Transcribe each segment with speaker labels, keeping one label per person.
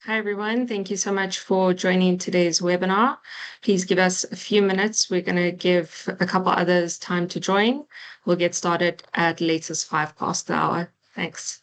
Speaker 1: Hi, everyone. Thank you so much for joining today's webinar. Please give us a few minutes. We're going to give a couple others time to join. We'll get started at latest 5 past the hour. Thanks.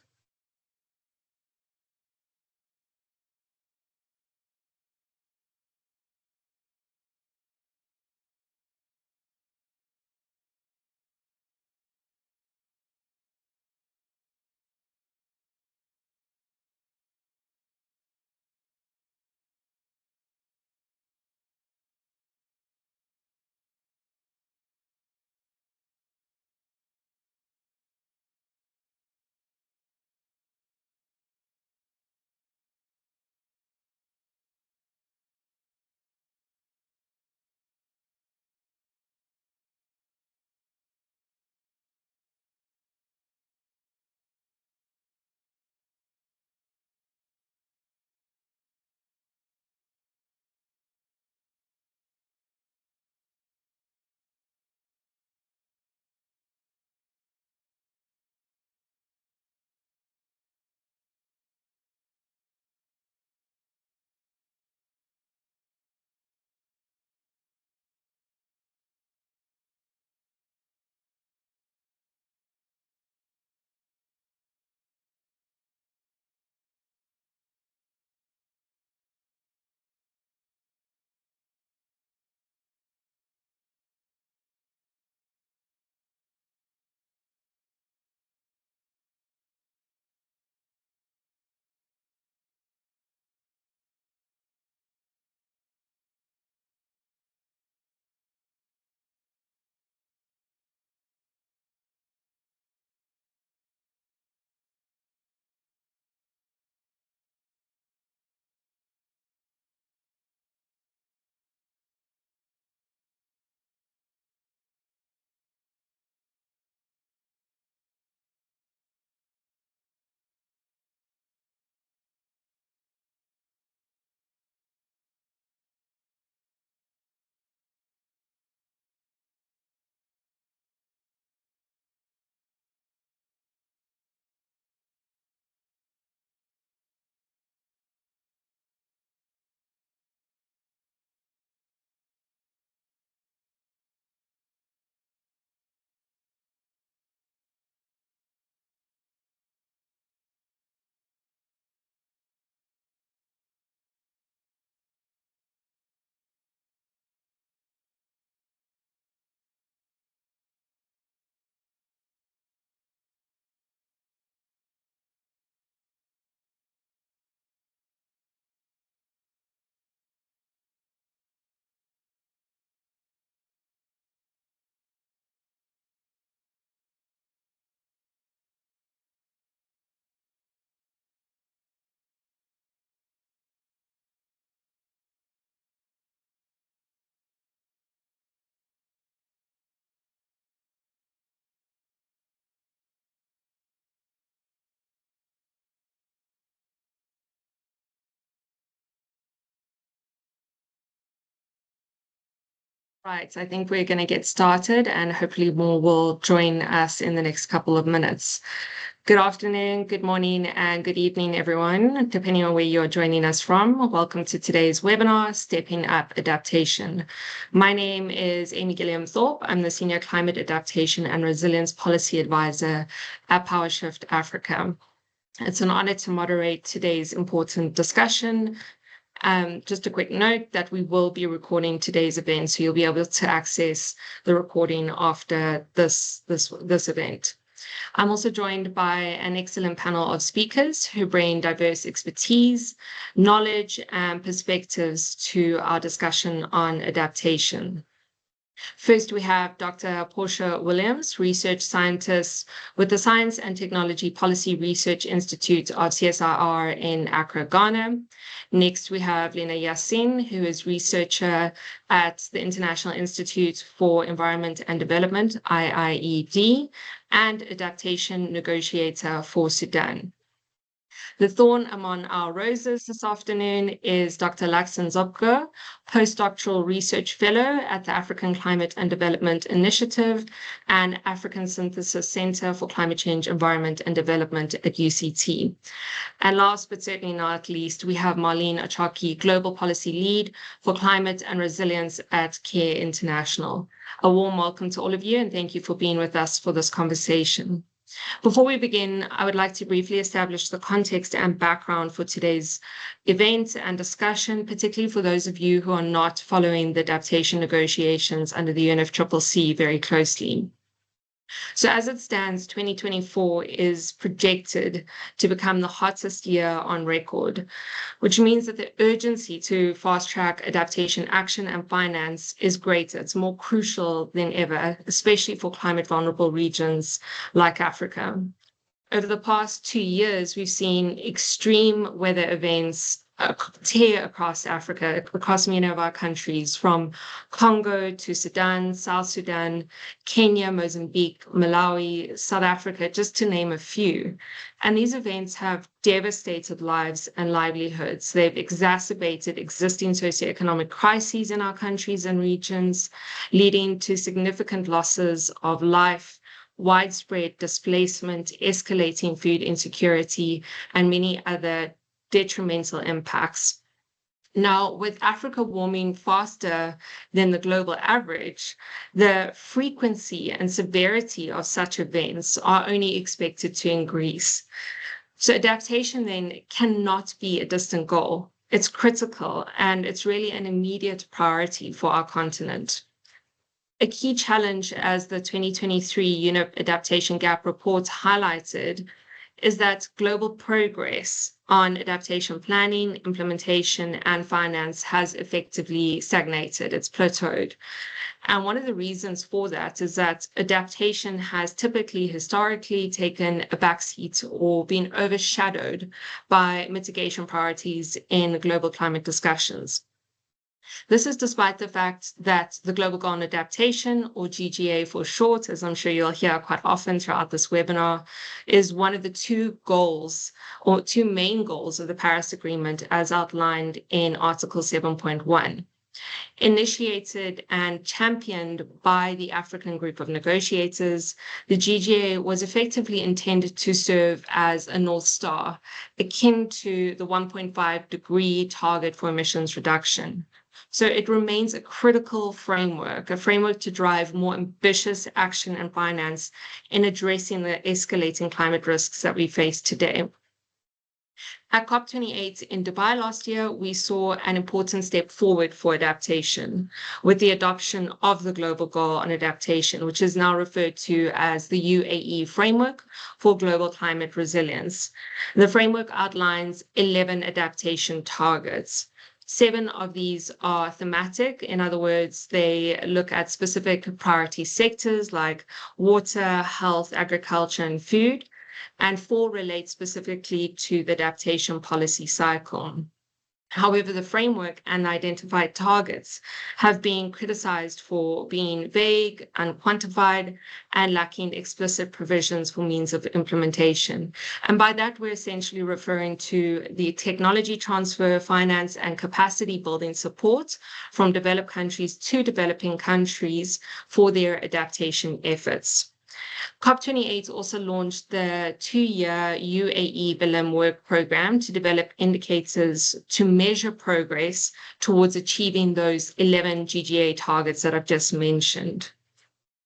Speaker 1: Right, I think we're going to get started and hopefully more will join us in the next couple of minutes. Good afternoon, good morning, and good evening, everyone, depending on where you're joining us from. Welcome to today's webinar, Stepping Up Adaptation. My name is Amy Gilliam-Thorpe. I'm the Senior Climate Adaptation and Resilience Policy Advisor at PowerShift Africa. It's an honor to moderate today's important discussion. Just a quick note that we will be recording today's event, so you'll be able to access the recording after this event. I'm also joined by an excellent panel of speakers who bring diverse expertise, knowledge, and perspectives to our discussion on adaptation. First, we have Dr. Portia Williams, research scientist with the Science and Technology Policy Research Institute of CSIR in Accra, Ghana. Next, we have Lena Yassin, who is researcher at the International Institute for Environment and Development, IIED, and adaptation negotiator for Sudan. The thorn among our roses this afternoon is Dr. Laxan Zobko, postdoctoral research fellow at the African Climate and Development Initiative and African Synthesis Center for Climate Change, Environment and Development at UCT. And last but certainly not least, we have Marlene Achaki, Global Policy Lead for Climate and Resilience at CARE International. A warm welcome to all of you, and thank you for being with us for this conversation. Before we begin, I would like to briefly establish the context and background for today's event and discussion, particularly for those of you who are not following the adaptation negotiations under the UNFCCC very closely. So as it stands, 2024 is projected to become the hottest year on record, which means that the urgency to fast-track adaptation action and finance is greater. It's more crucial than ever, especially for climate-vulnerable regions like Africa. Over the past 2 years, we've seen extreme weather events tear across Africa, across many of our countries, from Congo to Sudan, South Sudan, Kenya, Mozambique, Malawi, South Africa, just to name a few. And these events have devastated lives and livelihoods. They've exacerbated existing socioeconomic crises in our countries and regions, leading to significant losses of life, widespread displacement, escalating food insecurity, and many other detrimental impacts. Now, with Africa warming faster than the global average, the frequency and severity of such events are only expected to increase. So adaptation then cannot be a distant goal. It's critical, and it's really an immediate priority for our continent. A key challenge, as the 2023 UNEP Adaptation Gap Report highlighted, is that global progress on adaptation planning, implementation, and finance has effectively stagnated. It's plateaued. And one of the reasons for that is that adaptation has typically, historically, taken a backseat or been overshadowed by mitigation priorities in global climate discussions. This is despite the fact that the Global Goal on Adaptation, or GGA for short, as I'm sure you'll hear quite often throughout this webinar, is one of the two main goals of the Paris Agreement as outlined in Article 7.1. Initiated and championed by the African Group of Negotiators, the GGA was effectively intended to serve as a North Star, akin to the 1.5-degree target for emissions reduction. So it remains a critical framework, a framework to drive more ambitious action and finance in addressing the escalating climate risks that we face today. At COP28 in Dubai last year, we saw an important step forward for adaptation with the adoption of the Global Goal on Adaptation, which is now referred to as the UAE Framework for Global Climate Resilience. The framework outlines 11 adaptation targets. 7 of these are thematic. In other words, they look at specific priority sectors like water, health, agriculture, and food. And 4 relate specifically to the adaptation policy cycle. However, the framework and the identified targets have been criticized for being vague, unquantified, and lacking explicit provisions for means of implementation. And by that, we're essentially referring to the technology transfer, finance, and capacity building support from developed countries to developing countries for their adaptation efforts. COP28 also launched the 2-year UAE-Belém work program to develop indicators to measure progress towards achieving those 11 GGA targets that I've just mentioned.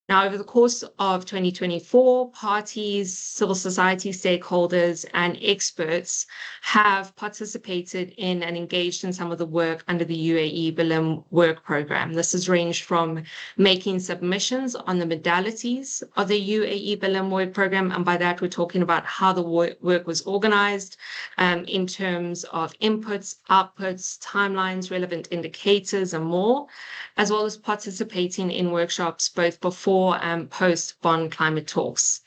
Speaker 1: Now, over the course of 2024, parties, civil society stakeholders, and experts have participated in and engaged in some of the work under the UAE-Belém work program. This has ranged from making submissions on the modalities of the UAE-Belém work program, and by that we're talking about how the work was organized in terms of inputs, outputs, timelines, relevant indicators, and more, as well as participating in workshops both before and post Bonn climate talks.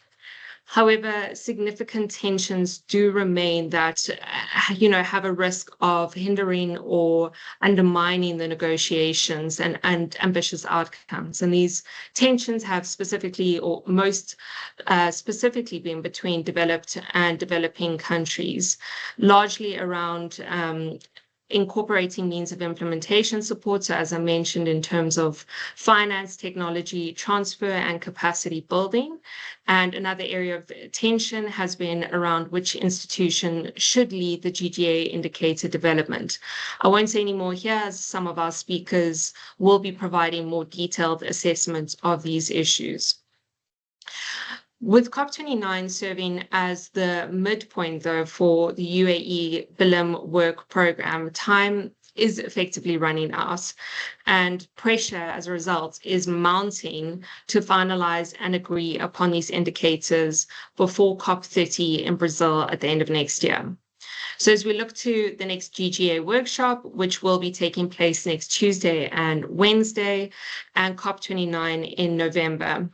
Speaker 1: However, significant tensions do remain that, have a risk of hindering or undermining the negotiations and ambitious outcomes. And these tensions have specifically, or most specifically, been between developed and developing countries, largely around incorporating means of implementation support. So as I mentioned, in terms of finance, technology transfer, and capacity building. And another area of tension has been around which institution should lead the GGA indicator development. I won't say any more here, as some of our speakers will be providing more detailed assessments of these issues. With COP29 serving as the midpoint, though, for the UAE-Belém work program, time is effectively running out, and pressure as a result is mounting to finalize and agree upon these indicators before COP30 in Brazil at the end of next year. So as we look to the next GGA workshop, which will be taking place next Tuesday and Wednesday, and COP29 in November,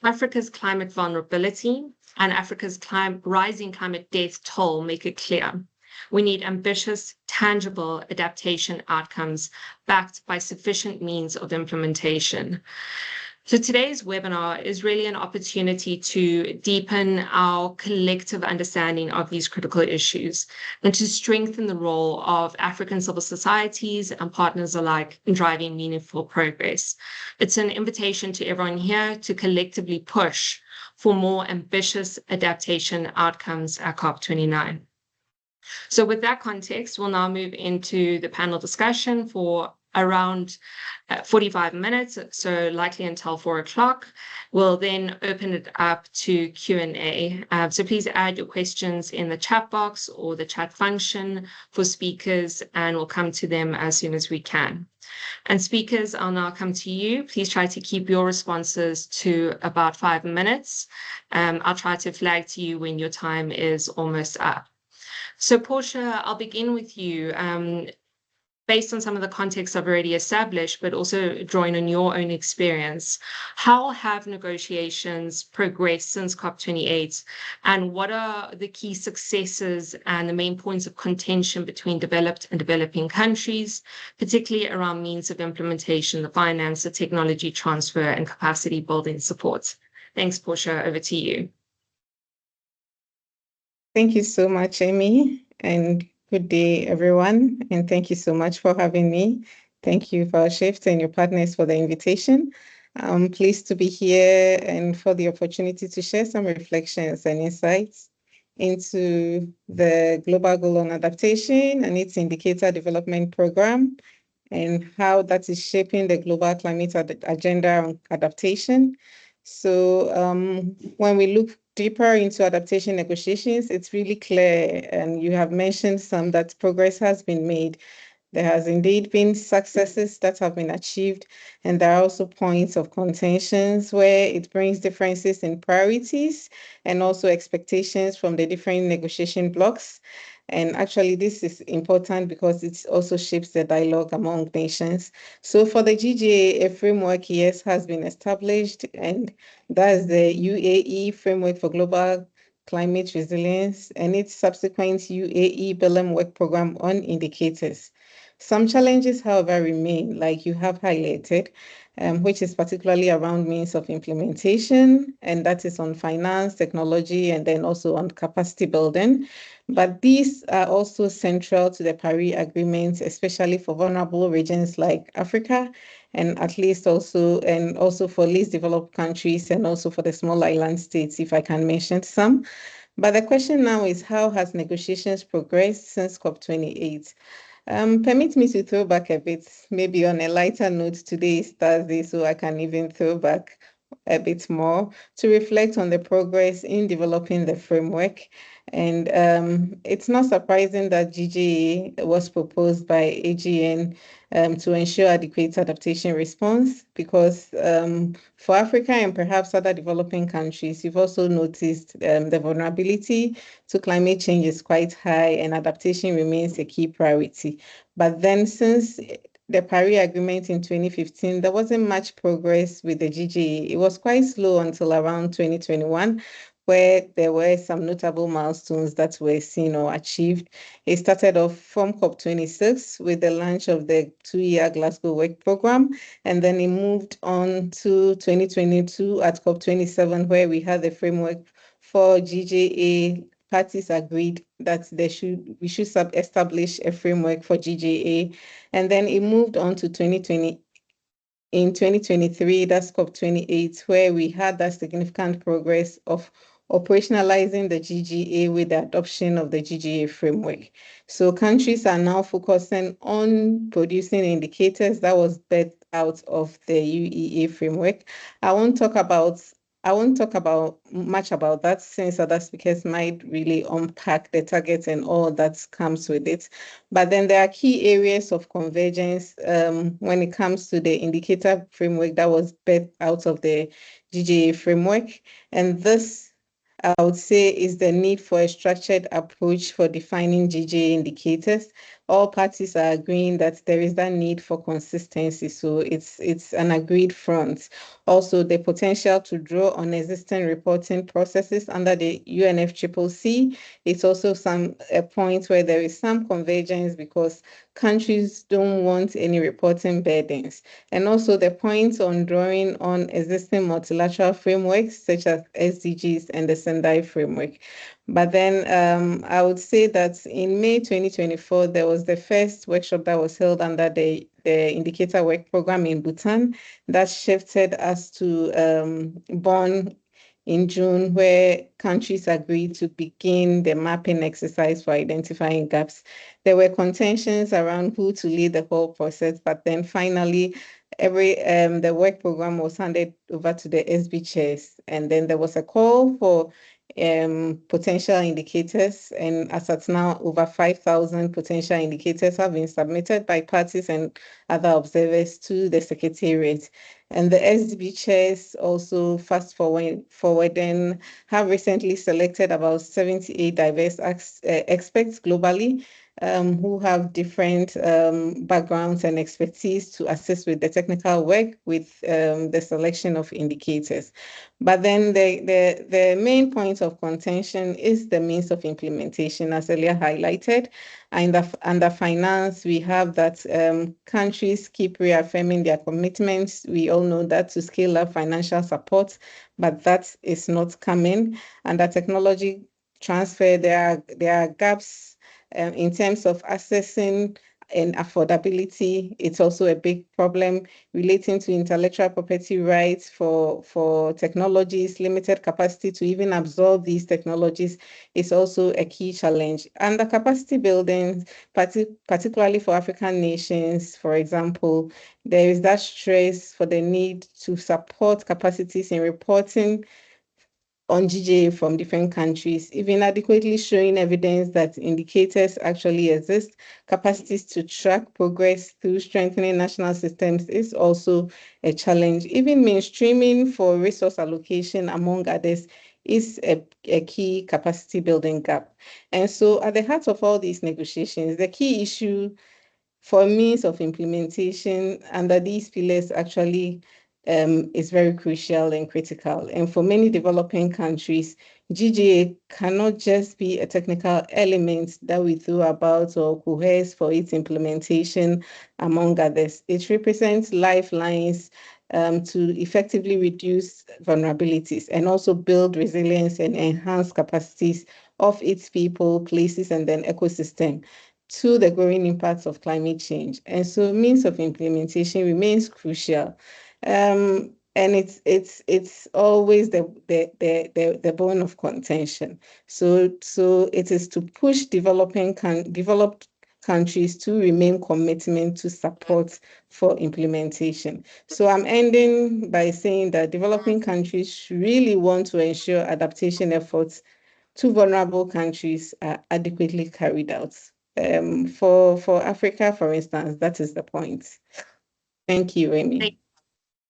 Speaker 1: Africa's climate vulnerability and Africa's rising climate death toll make it clear. We need ambitious, tangible adaptation outcomes backed by sufficient means of implementation. So today's webinar is really an opportunity to deepen our collective understanding of these critical issues and to strengthen the role of African civil societies and partners alike in driving meaningful progress. It's an invitation to everyone here to collectively push for more ambitious adaptation outcomes at COP29. So with that context, we'll now move into the panel discussion for around 45 minutes, so likely until 4 o'clock. We'll then open it up to Q&A. So please add your questions in the chat box or the chat function for speakers, and we'll come to them as soon as we can. And speakers, I'll now come to you. Please try to keep your responses to about 5 minutes. I'll try to flag to you when your time is almost up. So Portia, I'll begin with you. Based on some of the context I've already established, but also drawing on your own experience, how have negotiations progressed since COP28? And what are the key successes and the main points of contention between developed and developing countries, particularly around means of implementation, the finance, the technology transfer, and capacity building support? Thanks, Portia. Over to you.
Speaker 2: Thank you so much, Amy, and good day, everyone, and thank you so much for having me. Thank you, Shift and your partners for the invitation. I'm pleased to be here and for the opportunity to share some reflections and insights into the Global Goal on Adaptation and its Indicator Development Program and how that is shaping the global climate agenda on adaptation. So when we look deeper into adaptation negotiations, it's really clear, and you have mentioned some, that progress has been made. There has indeed been successes that have been achieved, and there are also points of contentions where it brings differences in priorities and also expectations from the different negotiation blocks. And actually, this is important because it also shapes the dialogue among nations. So for the GGA, a framework, yes, has been established, and that's the UAE Framework for Global Climate Resilience and its subsequent UAE-Belém Work Program on Indicators. Some challenges, however, remain, like you have highlighted, which is particularly around means of implementation, and that is on finance, technology, and then also on capacity building. But these are also central to the Paris Agreement, especially for vulnerable regions like Africa, and at least also for least developed countries, and also for the small island states, if I can mention some. But the question now is, how has negotiations progressed since COP28? Permit me to throw back a bit, maybe on a lighter note. Today is Thursday, so I can even throw back a bit more to reflect on the progress in developing the framework. And it's not surprising that GGA was proposed by AGN to ensure adequate adaptation response, because for Africa and perhaps other developing countries, you've also noticed the vulnerability to climate change is quite high, and adaptation remains a key priority. But then since the Paris Agreement in 2015, there wasn't much progress with the GGA. It was quite slow until around 2021, where there were some notable milestones that were seen or achieved. It started off from COP26 with the launch of the 2-year Glasgow Work Programme, and then it moved on to 2022 at COP27, where we had the framework for GJA. Parties agreed that we should establish a framework for GJA, and then it moved on to 2020. In 2023, that's COP28, where we had that significant progress of operationalizing the GGA with the adoption of the GGA framework. So countries are now focusing on producing indicators that was birthed out of the UEA framework. I won't talk much about that, since other speakers might really unpack the targets and all that comes with it. But then there are key areas of convergence when it comes to the indicator framework that was birthed out of the GGA framework. And this, I would say, is the need for a structured approach for defining GGA indicators. All parties are agreeing that there is that need for consistency, so it's an agreed front. Also, the potential to draw on existing reporting processes under the UNFCCC. It's also a point where there is some convergence because countries don't want any reporting burdens. And also the point on drawing on existing multilateral frameworks such as SDGs and the Sendai framework. But then I would say that in May 2024, there was the first workshop that was held under the Indicator Work Program in Bhutan that shifted us to Bonn in June, where countries agreed to begin the mapping exercise for identifying gaps. There were contentions around who to lead the whole process, but then finally, the work program was handed over to the SB chairs, and then there was a call for potential indicators, and as at now, over 5,000 potential indicators have been submitted by parties and other observers to the Secretariat. And the SDB chairs also fast forwarding have recently selected about 78 diverse experts globally who have different backgrounds and expertise to assist with the technical work with the selection of indicators. But then the main point of contention is the means of implementation, as earlier highlighted. Under finance, we have that countries keep reaffirming their commitments. We all know that to scale up financial support, but that is not coming. Under technology transfer, there are gaps in terms of accessing and affordability. It's also a big problem relating to intellectual property rights for technologies. Limited capacity to even absorb these technologies is also a key challenge. And the capacity building, particularly for African nations, for example, there is that stress for the need to support capacities in reporting on GJA from different countries, even adequately showing evidence that indicators actually exist. Capacities to track progress through strengthening national systems is also a challenge. Even mainstreaming for resource allocation, among others, is a key capacity building gap. And so at the heart of all these negotiations, the key issue for means of implementation under these pillars actually is very crucial and critical. And for many developing countries, GGA cannot just be a technical element that we throw about or coerce for its implementation, among others. It represents lifelines to effectively reduce vulnerabilities and also build resilience and enhance capacities of its people, places, and then ecosystem to the growing impacts of climate change. And so means of implementation remains crucial. And it's always the bone of contention. So it is to push developed countries to remain commitment to support for implementation. So I'm ending by saying that developing countries really want to ensure adaptation efforts to vulnerable countries are adequately carried out. For Africa, for instance, that is the point. Thank you, Amy.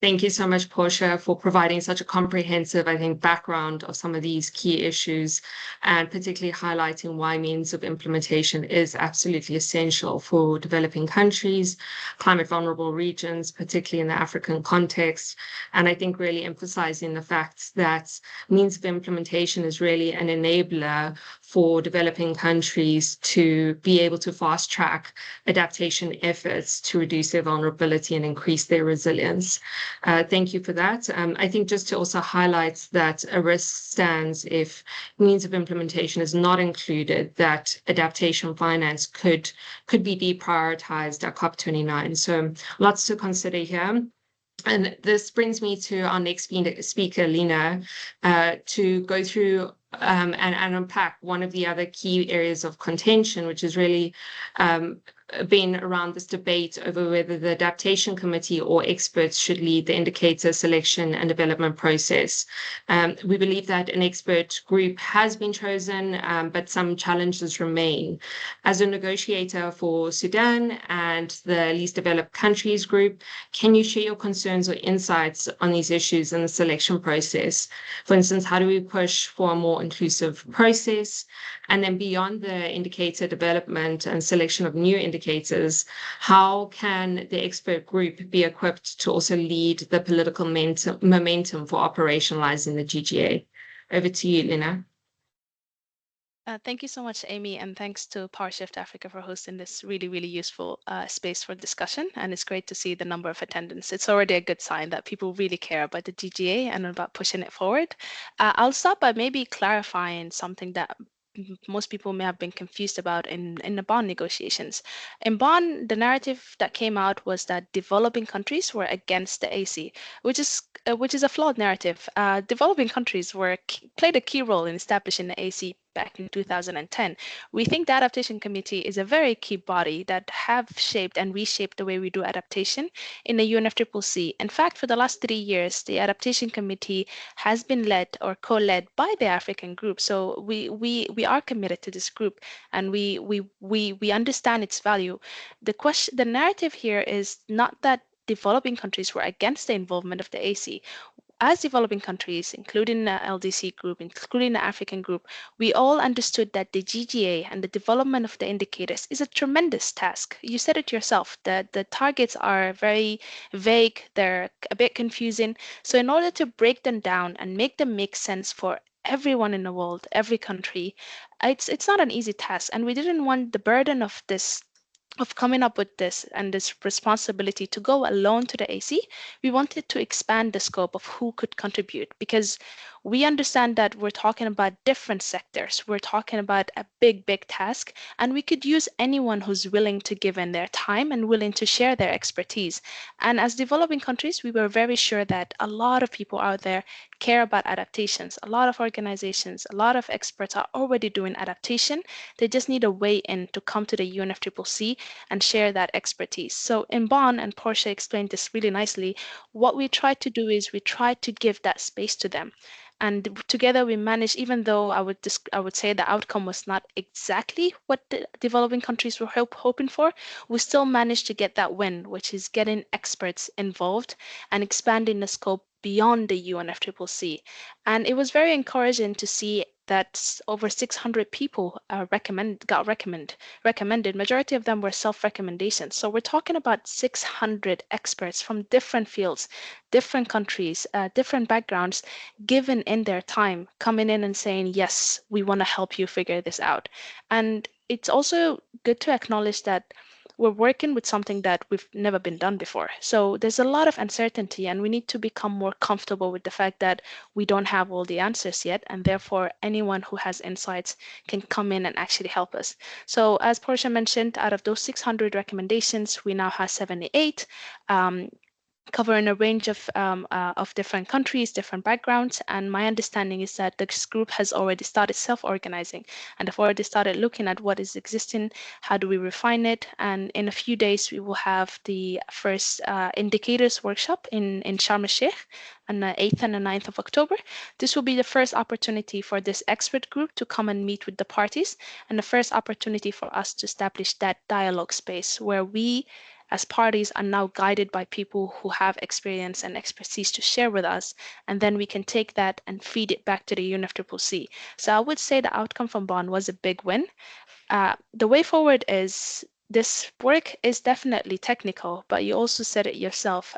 Speaker 1: Thank you so much, Portia, for providing such a comprehensive, I think, background of some of these key issues, and particularly highlighting why means of implementation is absolutely essential for developing countries, climate vulnerable regions, particularly in the African context. And I think really emphasizing the fact that means of implementation is really an enabler for developing countries to be able to fast track adaptation efforts to reduce their vulnerability and increase their resilience. Thank you for that. I think just to also highlight that a risk stands if means of implementation is not included, that adaptation finance could be deprioritized at COP29. So lots to consider here. And this brings me to our next speaker, Lena, to go through and unpack one of the other key areas of contention, which is really been around this debate over whether the adaptation committee or experts should lead the indicator selection and development process. We believe that an expert group has been chosen, but some challenges remain. As a negotiator for Sudan and the least developed countries group, can you share your concerns or insights on these issues in the selection process? For instance, how do we push for a more inclusive process? And then beyond the indicator development and selection of new indicators, how can the expert group be equipped to also lead the political momentum for operationalizing the GGA? Over to you, Lena.
Speaker 3: Thank you so much, Amy, and thanks to PowerShift Africa for hosting this really, really useful space for discussion. And it's great to see the number of attendance. It's already a good sign that people really care about the GGA and about pushing it forward. I'll start by maybe clarifying something that most people may have been confused about in the bond negotiations. In bond, the narrative that came out was that developing countries were against the AC, which is a flawed narrative. Developing countries played a key role in establishing the AC back in 2010. We think the Adaptation Committee is a very key body that have shaped and reshaped the way we do adaptation in the UNFCCC. In fact, for the last 3 years, the Adaptation Committee has been led or co-led by the African group. So we are committed to this group, and we understand its value. The narrative here is not that developing countries were against the involvement of the AC. As developing countries, including the LDC group, including the African group, we all understood that the GGA and the development of the indicators is a tremendous task. You said it yourself, that the targets are very vague, they're a bit confusing. So in order to break them down and make them make sense for everyone in the world, every country, it's not an easy task. And we didn't want the burden of coming up with this and this responsibility to go alone to the AC. We wanted to expand the scope of who could contribute, because we understand that we're talking about different sectors. We're talking about a big, big task, and we could use anyone who's willing to give in their time and willing to share their expertise. And as developing countries, we were very sure that a lot of people out there care about adaptations. A lot of organizations, a lot of experts are already doing adaptation. They just need a way in to come to the UNFCCC and share that expertise. So in Bonn, and Portia explained this really nicely, what we tried to do is we tried to give that space to them. And together we managed, even though I would say the outcome was not exactly what the developing countries were hoping for, we still managed to get that win, which is getting experts involved and expanding the scope beyond the UNFCCC. And it was very encouraging to see that over 600 people recommended. Majority of them were self-recommendations. So we're talking about 600 experts from different fields, different countries, different backgrounds, given in their time, coming in and saying, yes, we want to help you figure this out. And it's also good to acknowledge that we're working with something that we've never been done before. So there's a lot of uncertainty, and we need to become more comfortable with the fact that we don't have all the answers yet, and therefore anyone who has insights can come in and actually help us. So as Portia mentioned, out of those 600 recommendations, we now have 78. Covering a range of different countries, different backgrounds. And my understanding is that this group has already started self-organizing and have already started looking at what is existing, how do we refine it. And in a few days, we will have the first indicators workshop in Sharm el-Sheikh on the 8th and the 9th of October. This will be the first opportunity for this expert group to come and meet with the parties, and the first opportunity for us to establish that dialogue space where we as parties are now guided by people who have experience and expertise to share with us, and then we can take that and feed it back to the UNFCCC. So I would say the outcome from Bonn was a big win. The way forward is this work is definitely technical, but you also said it yourself.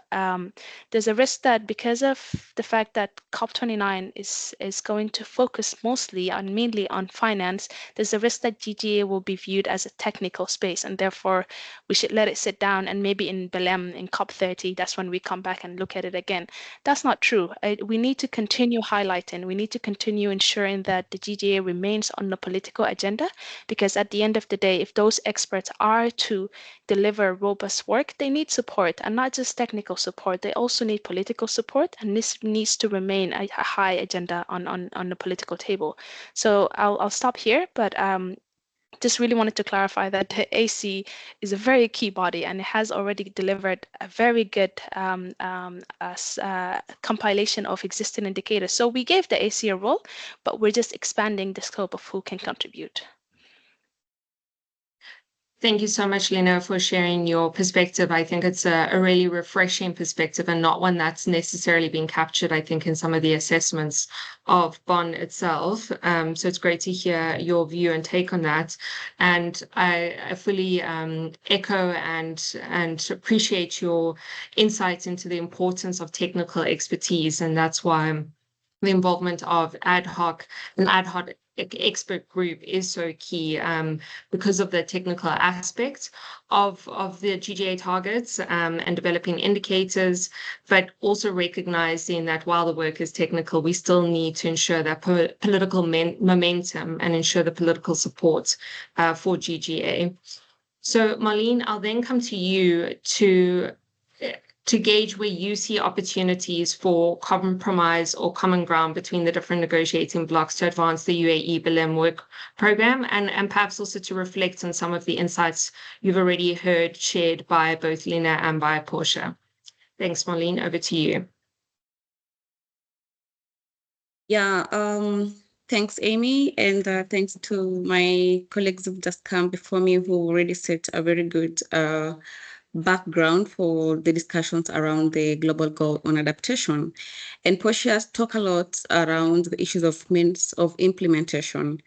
Speaker 3: There's a risk that because of the fact that COP29 is going to focus mostly on mainly on finance, there's a risk that GGA will be viewed as a technical space, and therefore we should let it sit down, and maybe in Belém in COP30, that's when we come back and look at it again. That's not true. We need to continue highlighting, we need to continue ensuring that the GGA remains on the political agenda, because at the end of the day, if those experts are to deliver robust work, they need support, and not just technical support. They also need political support, and this needs to remain a high agenda on the political table. So I'll stop here, but just really wanted to clarify that the AC is a very key body, and it has already delivered a very good compilation of existing indicators. So we gave the AC a role, but we're just expanding the scope of who can contribute.
Speaker 1: Thank you so much, Lena, for sharing your perspective. I think it's a really refreshing perspective and not one that's necessarily been captured, I think, in some of the assessments of Bonn itself. So it's great to hear your view and take on that. And I fully echo and appreciate your insights into the importance of technical expertise. And that's why the involvement of an ad hoc expert group is so key, because of the technical aspect of the GGA targets and developing indicators, but also recognizing that while the work is technical, we still need to ensure that political momentum and ensure the political support for GGA. So Marlene, I'll then come to you to gauge where you see opportunities for compromise or common ground between the different negotiating blocks to advance the UAE-Belém work program, and perhaps also to reflect on some of the insights you've already heard shared by both Lena and by Portia. Thanks, Marlene. Over to you.
Speaker 4: Yeah, thanks, Amy, and thanks to my colleagues who've just come before me who already set a very good background for the discussions around the global goal on adaptation. And Portia talked a lot around the issues of means of implementation.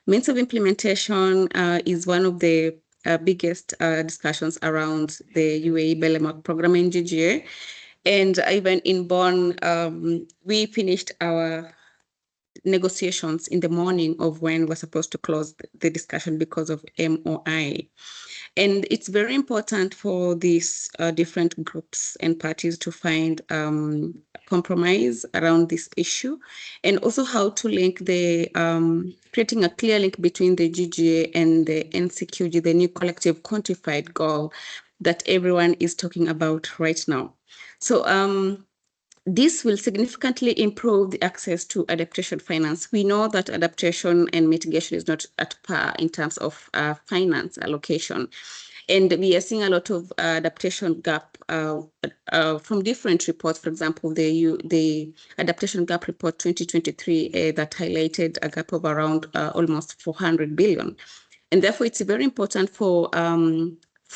Speaker 4: Means of implementation is one of the biggest discussions around the UAE-Belém program in GGA. And even in Bonn, we finished our negotiations in the morning of when we're supposed to close the discussion because of MOI. And it's very important for these different groups and parties to find compromise around this issue, and also how to link the creating a clear link between the GGA and the NCQG, the new collective quantified goal that everyone is talking about right now. So this will significantly improve the access to adaptation finance. We know that adaptation and mitigation is not at par in terms of finance allocation. And we are seeing a lot of adaptation gap from different reports. For example, the Adaptation Gap Report 2023 that highlighted a gap of around almost 400 billion. And therefore, it's very important for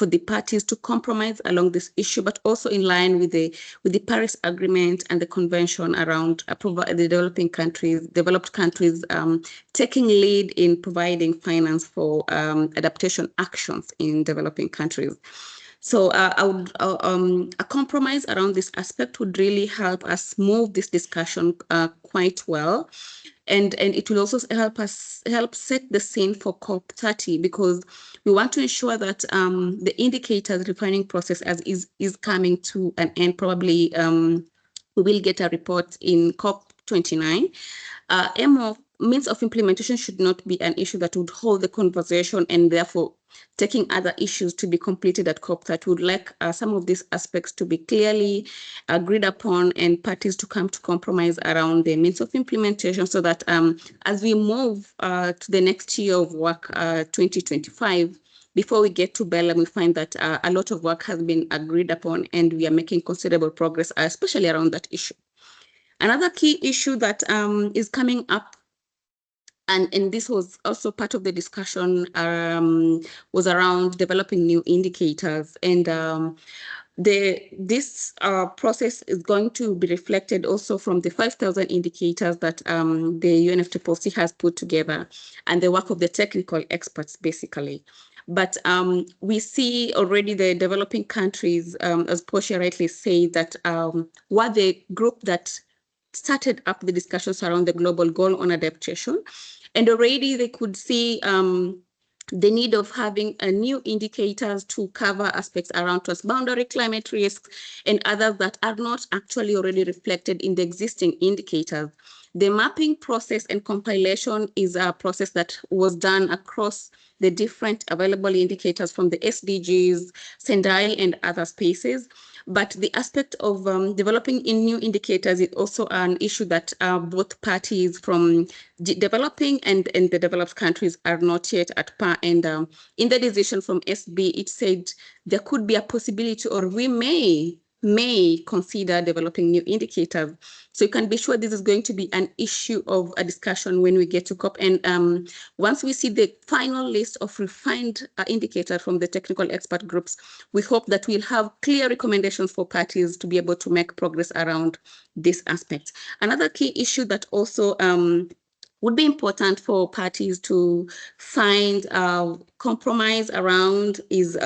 Speaker 4: the parties to compromise along this issue, but also in line with the Paris Agreement and the Convention around the developed countries taking lead in providing finance for adaptation actions in developing countries. So a compromise around this aspect would really help us move this discussion quite well. And it will also help set the scene for COP30, because we want to ensure that the indicators refining process is coming to an end. Probably we will get a report in COP29. Means of implementation should not be an issue that would hold the conversation, and therefore taking other issues to be completed at COP that would like some of these aspects to be clearly agreed upon and parties to come to compromise around the means of implementation, so that as we move to the next year of work, 2025, before we get to Belém, we find that a lot of work has been agreed upon and we are making considerable progress, especially around that issue. Another key issue that is coming up And this was also part of the discussion was around developing new indicators. And this process is going to be reflected also from the 5,000 indicators that the UNFCCC has put together and the work of the technical experts, basically. But we see already the developing countries, as Portia rightly said, that were the group that started up the discussions around the global goal on adaptation. And already they could see the need of having a new indicators to cover aspects around transboundary climate risks and others that are not actually already reflected in the existing indicators. The mapping process and compilation is a process that was done across the different available indicators from the SDGs, Sendai, and other spaces. But the aspect of developing in new indicators is also an issue that both parties from developing and the developed countries are not yet at par. And in the decision from SB, it said there could be a possibility, or we may consider developing new indicators. So you can be sure this is going to be an issue of a discussion when we get to COP. And once we see the final list of refined indicators from the technical expert groups, we hope that we'll have clear recommendations for parties to be able to make progress around this aspect. Another key issue that also would be important for parties to find compromise around is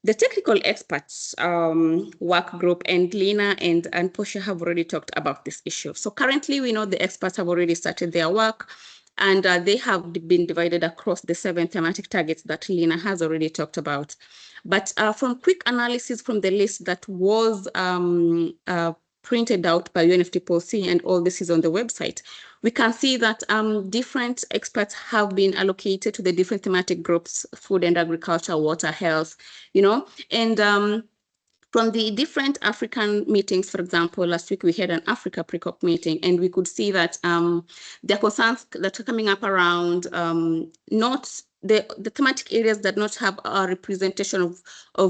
Speaker 4: the technical experts work group, and Lina and Portia have already talked about this issue. So currently we know the experts have already started their work, and they have been divided across the 7 thematic targets that Lina has already talked about. But from quick analysis from the list that was printed out by UNFCCC, and all this is on the website, we can see that different experts have been allocated to the different thematic groups: food and agriculture, water, health, and from the different African meetings. For example, last week we had an Africa pre-COP meeting, and we could see that there are concerns that are coming up around not the thematic areas that not have a representation of all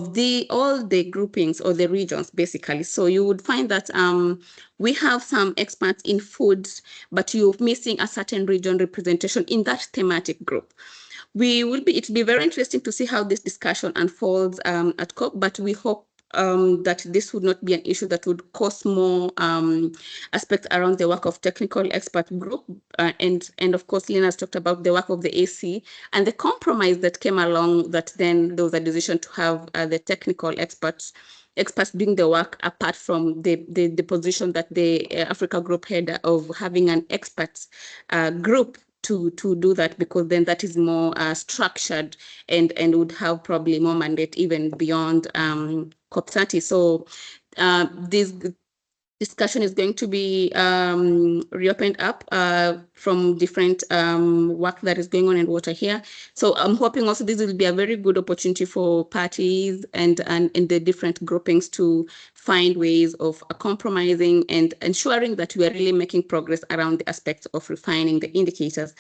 Speaker 4: the groupings or the regions, basically. So you would find that we have some experts in food, but you're missing a certain region representation in that thematic group. It'll be very interesting to see how this discussion unfolds at COP, but we hope that this would not be an issue that would cause more aspects around the work of technical expert group. And of course, Lina has talked about the work of the AC and the compromise that came along, that then there was a decision to have the technical experts doing the work, apart from the position that the Africa group had of having an experts group to do that, because then that is more structured and would have probably more mandate even beyond COP30. So this discussion is going to be reopened up from different work that is going on in water here. So I'm hoping also this will be a very good opportunity for parties and the different groupings to find ways of compromising and ensuring that we are really making progress around the aspects of refining the indicators.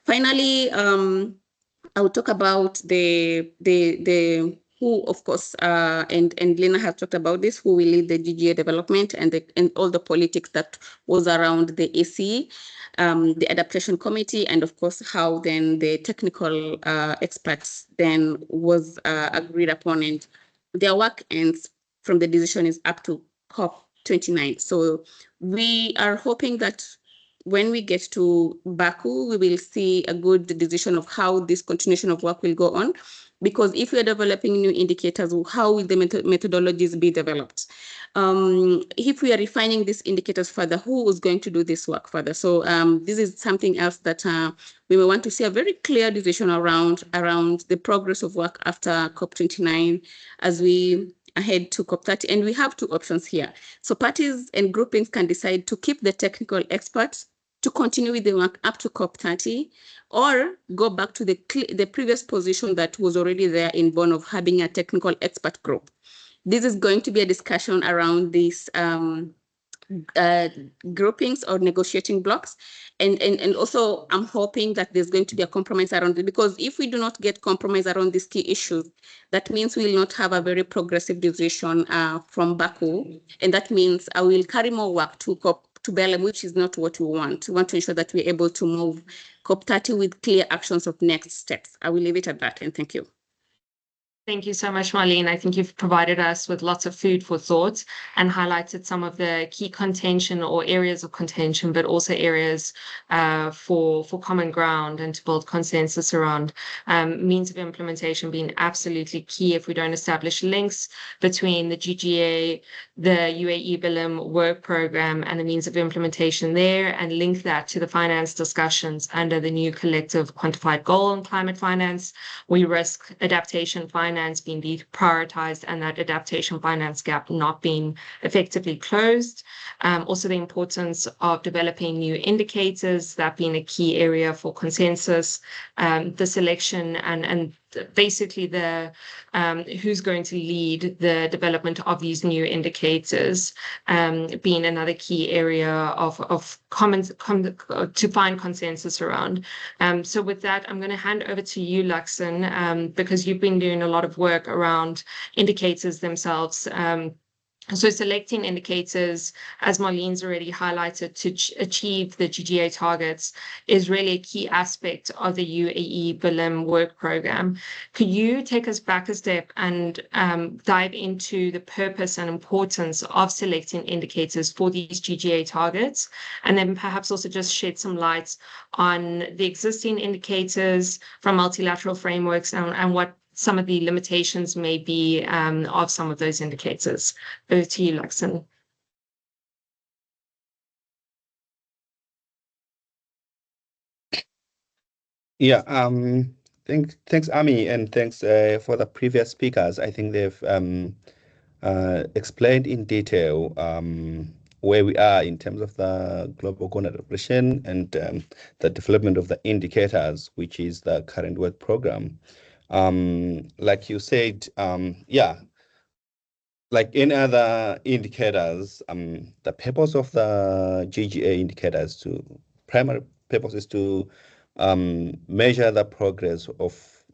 Speaker 4: Finally, I will talk about the who, of course, and Lina has talked about this, who will lead the GGA development and all the politics that was around the AC, the adaptation committee, and of course, how then the technical experts then was agreed upon, and their work ends from the decision is up to COP29. So we are hoping that when we get to Baku, we will see a good decision of how this continuation of work will go on. Because if we are developing new indicators, how will the methodologies be developed? If we are refining these indicators further, who is going to do this work further? So this is something else that we may want to see a very clear decision around the progress of work after COP29 as we ahead to COP30. And we have 2 options here. So parties and groupings can decide to keep the technical experts to continue with the work up to COP30, or go back to the previous position that was already there in Bonn of having a technical expert group. This is going to be a discussion around these groupings or negotiating blocks. And also I'm hoping that there's going to be a compromise around it, because if we do not get compromise around these key issues, that means we will not have a very progressive decision from Baku. And that means I will carry more work to COP to Belém, which is not what we want. We want to ensure that we're able to move COP30 with clear actions of next steps. I will leave it at that, and thank you.
Speaker 1: Thank you so much, Marlene. I think you've provided us with lots of food for thought and highlighted some of the key contention or areas of contention, but also areas for common ground and to build consensus around. Means of implementation being absolutely key. If we don't establish links between the GGA, the UAE-Belém work program, and the means of implementation there, and link that to the finance discussions under the new collective quantified goal on climate finance, we risk adaptation finance being deprioritized and that adaptation finance gap not being effectively closed. Also the importance of developing new indicators, that being a key area for consensus, the selection and basically the who's going to lead the development of these new indicators being another key area of to find consensus around. So with that, I'm going to hand over to you, Luxon, because you've been doing a lot of work around indicators themselves. So selecting indicators, as Marlene's already highlighted, to achieve the GGA targets is really a key aspect of the UAE-Belém work program. Could you take us back a step and dive into the purpose and importance of selecting indicators for these GGA targets, and then perhaps also just shed some light on the existing indicators from multilateral frameworks and what some of the limitations may be of some of those indicators. Over to you, Luxon.
Speaker 5: Yeah, thanks, Ami, and thanks for the previous speakers. I think they've explained in detail where we are in terms of the global goal adaptation and the development of the indicators, which is the current work program. Like you said, yeah, like any other indicators, the purpose of the GGA indicators primary purpose is to measure the progress of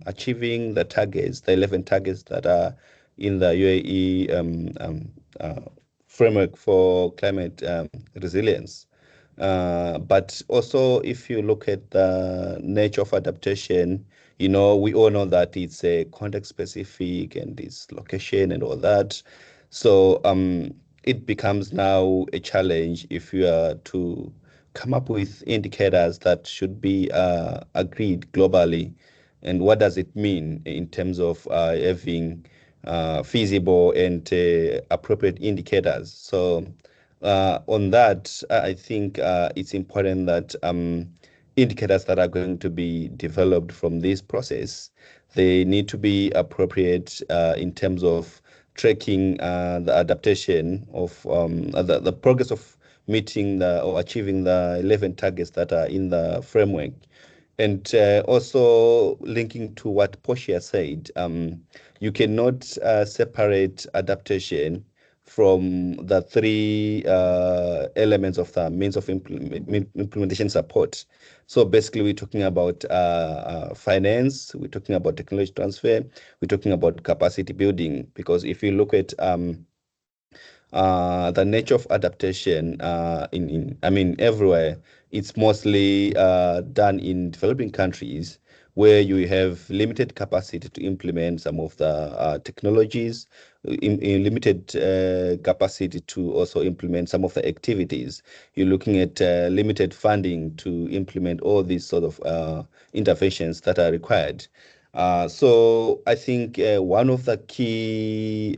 Speaker 5: achieving the targets, the 11 targets that are in the UAE framework for climate resilience. But also, if you look at the nature of adaptation, we all know that it's a context specific and it's location and all that. So it becomes now a challenge if you are to come up with indicators that should be agreed globally. And what does it mean in terms of having feasible and appropriate indicators? So on that, I think it's important that indicators that are going to be developed from this process, they need to be appropriate in terms of tracking the adaptation of the progress of meeting or achieving the 11 targets that are in the framework. And also linking to what Portia said, you cannot separate adaptation from the three elements of the means of implementation support. So basically, we're talking about finance, we're talking about technology transfer, we're talking about capacity building, because if you look at the nature of adaptation everywhere, it's mostly done in developing countries where you have limited capacity to implement some of the technologies, in limited capacity to also implement some of the activities. You're looking at limited funding to implement all these sort of interventions that are required. So I think one of the key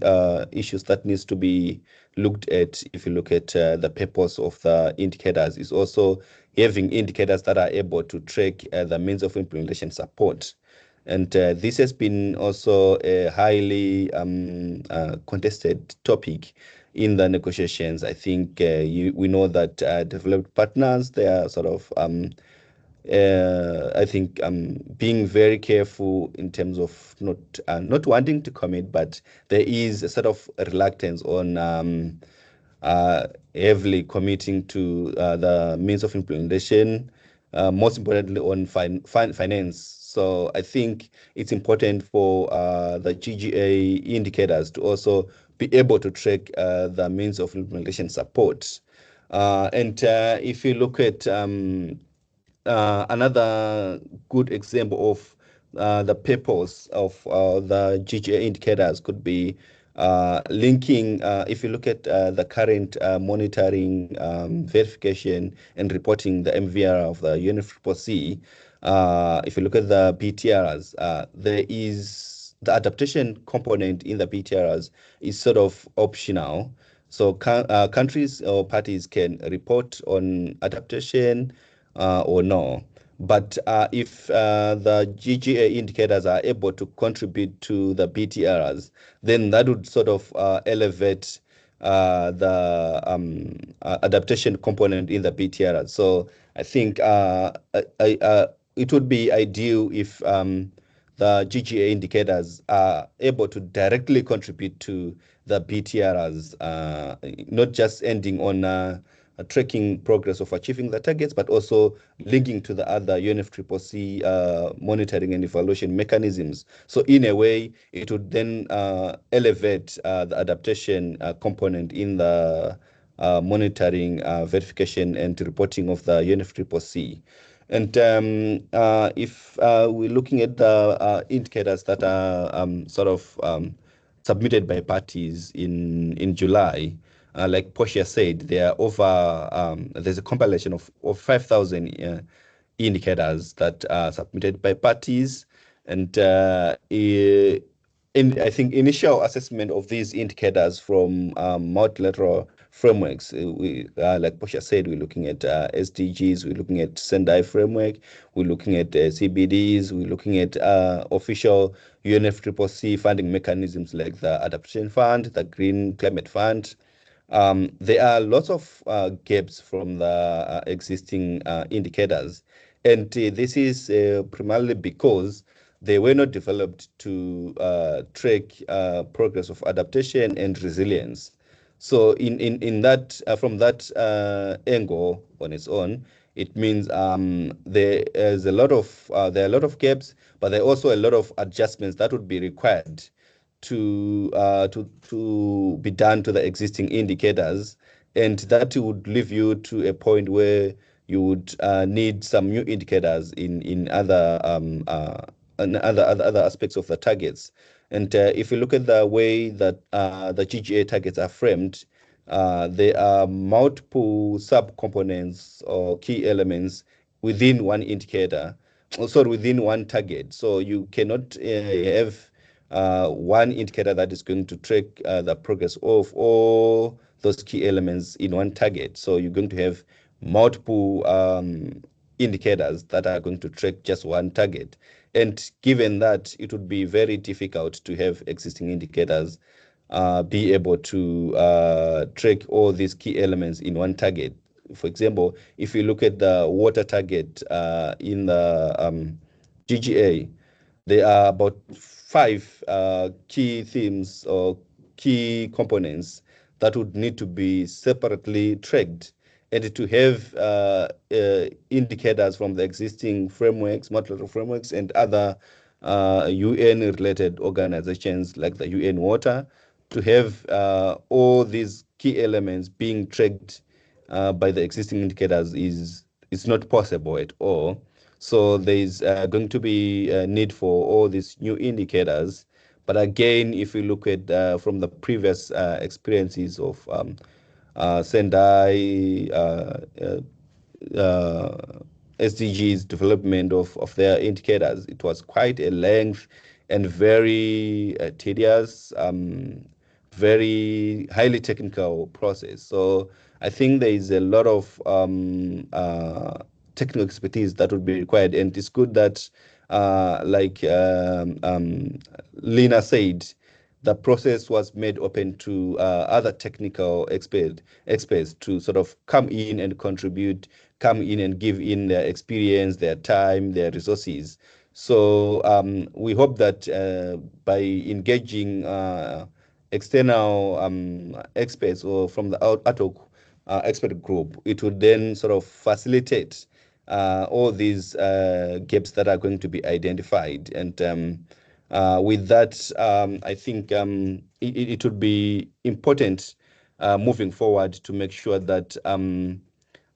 Speaker 5: issues that needs to be looked at, if you look at the purpose of the indicators, is also having indicators that are able to track the means of implementation support. And this has been also a highly contested topic in the negotiations. I think we know that developed partners, they are sort of I think being very careful in terms of not wanting to commit, but there is a sort of reluctance on heavily committing to the means of implementation, most importantly on finance. So I think it's important for the GGA indicators to also be able to track the means of implementation support. And if you look at another good example of the purpose of the GGA indicators could be linking, if you look at the current monitoring, verification, and reporting the MVR of the UNFCCC, if you look at the BTRs, there is the adaptation component in the BTRs is sort of optional. So countries or parties can report on adaptation or no. But if the GGA indicators are able to contribute to the BTRs, then that would sort of elevate the adaptation component in the BTRs. So I think it would be ideal if the GGA indicators are able to directly contribute to the BTRs, not just ending on tracking progress of achieving the targets, but also linking to the other UNFCCC monitoring and evaluation mechanisms. So in a way, it would then elevate the adaptation component in the monitoring, verification, and reporting of the UNFCCC. And if we're looking at the indicators that are sort of submitted by parties in July, like Portia said, there are over, there's a compilation of 5,000 indicators that are submitted by parties. And I think initial assessment of these indicators from multilateral frameworks, like Portia said, we're looking at SDGs, we're looking at Sendai framework, we're looking at CBDs, we're looking at official UNFCCC funding mechanisms like the Adaptation Fund, the Green Climate Fund. There are lots of gaps from the existing indicators, and this is primarily because they were not developed to track progress of adaptation and resilience. So in that from that angle on its own, it means there are a lot of gaps, but there are also a lot of adjustments that would be required to be done to the existing indicators, and that would leave you to a point where you would need some new indicators in other other aspects of the targets. And if you look at the way that the GGA targets are framed, there are multiple sub-components or key elements within one indicator, also within one target. So you cannot have one indicator that is going to track the progress of all those key elements in one target. So you're going to have multiple indicators that are going to track just one target. And given that, it would be very difficult to have existing indicators be able to track all these key elements in one target. For example, if you look at the water target in the GGA, there are about 5 key themes or key components that would need to be separately tracked, and to have indicators from the existing frameworks, multilateral frameworks, and other UN-related organizations like the UN Water, to have all these key elements being tracked by the existing indicators is not possible at all. So there is going to be a need for all these new indicators. But again, if we look at from the previous experiences of Sendai, SDGs development of their indicators, it was quite a length and very tedious, very highly technical process. So I think there is a lot of technical expertise that would be required, and it's good that, like Lina said, the process was made open to other technical experts to sort of come in and contribute, come in and give in their experience, their time, their resources. So we hope that by engaging external experts or from the ad hoc expert group, it would then sort of facilitate all these gaps that are going to be identified. And with that, I think it would be important moving forward to make sure that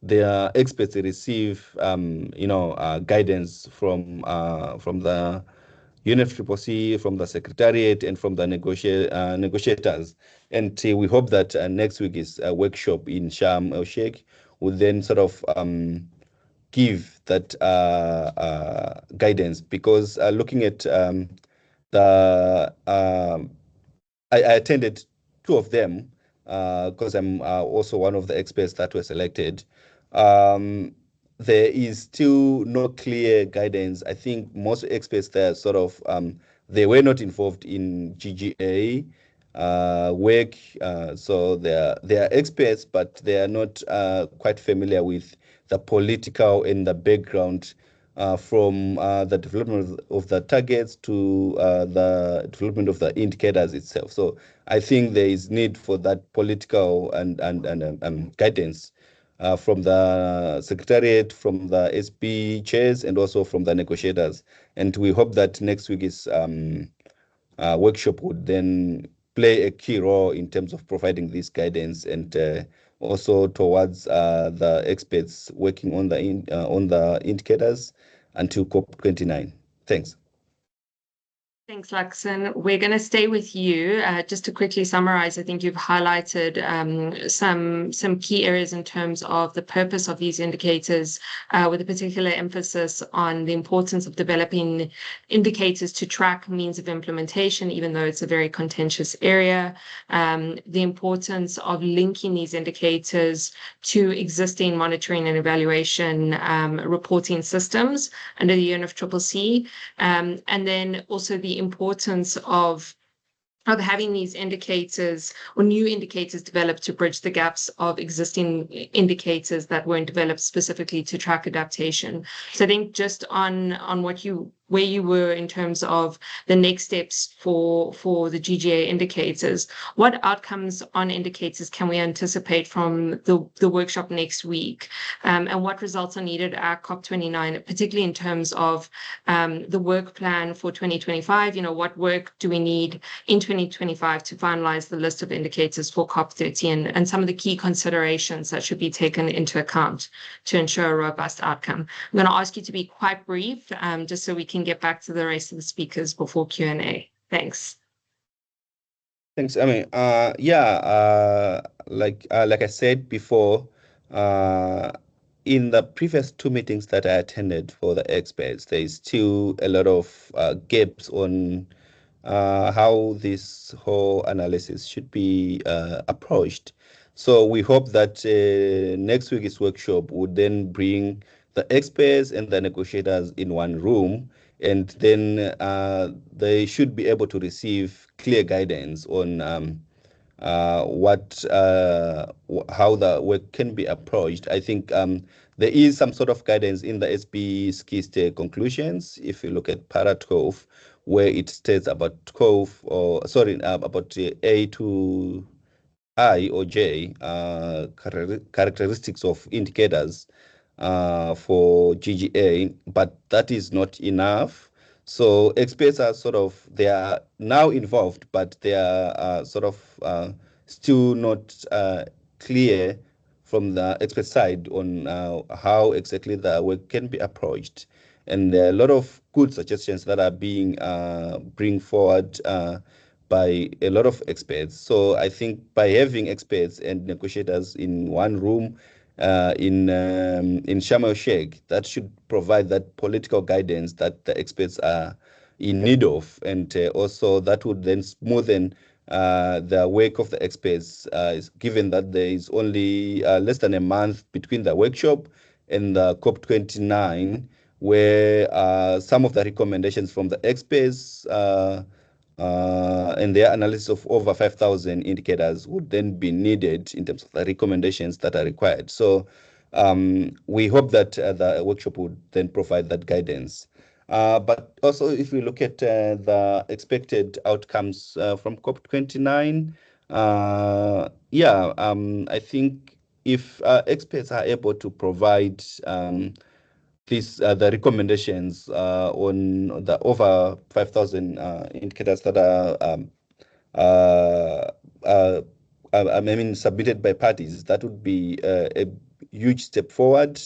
Speaker 5: their experts receive, guidance from the UNFCCC, from the Secretariat, and from the negotiators. And we hope that next week is a workshop in Sharm el Sheikh will then sort of give that guidance, because looking at the I attended two of them because I'm also one of the experts that were selected. There is still no clear guidance. I think most experts there sort of they were not involved in GGA work, so they are experts, but they are not quite familiar with the political and the background from the development of the targets to the development of the indicators itself. So I think there is need for that political and guidance from the Secretariat, from the SP chairs, and also from the negotiators. And we hope that next week's workshop would then play a key role in terms of providing this guidance, and also towards the experts working on the indicators until COP29. Thanks.
Speaker 1: Thanks, Luxon. We're going to stay with you. Just to quickly summarize, I think you've highlighted some key areas in terms of the purpose of these indicators, with a particular emphasis on the importance of developing indicators to track means of implementation, even though it's a very contentious area, the importance of linking these indicators to existing monitoring and evaluation reporting systems under the UNFCCC, and then also the importance of having these indicators or new indicators developed to bridge the gaps of existing indicators that weren't developed specifically to track adaptation. So I think just on where you were in terms of the next steps for the GGA indicators, what outcomes on indicators can we anticipate from the workshop next week, and what results are needed at COP29, particularly in terms of the work plan for 2025? What work do we need in 2025 to finalize the list of indicators for COP30, and some of the key considerations that should be taken into account to ensure a robust outcome? I'm going to ask you to be quite brief, just so we can get back to the rest of the speakers before Q&A. Thanks.
Speaker 5: Thanks. I mean, like I said before, in the previous two meetings that I attended for the experts, there is still a lot of gaps on how this whole analysis should be approached. So we hope that next week's workshop would then bring the experts and the negotiators in one room, and then they should be able to receive clear guidance on how the work can be approached. I think there is some sort of guidance in the SB conclusions. If you look at para 12, where it states about 12, or sorry, about A to I or J, characteristics of indicators for GGA, but that is not enough. So experts are they are now involved, but they are still not clear from the expert side on how exactly the work can be approached. And there are a lot of good suggestions that are being bring forward by a lot of experts. So I think by having experts and negotiators in one room in Sharm el Sheikh, that should provide that political guidance that the experts are in need of, and also that would then smoothen the work of the experts, given that there is only less than a month between the workshop and the COP29, where some of the recommendations from the experts and their analysis of over 5,000 indicators would then be needed in terms of the recommendations that are required. So we hope that the workshop would then provide that guidance. But also, if we look at the expected outcomes from COP29, I think if experts are able to provide the recommendations on the over 5,000 indicators that are submitted by parties, that would be a huge step forward,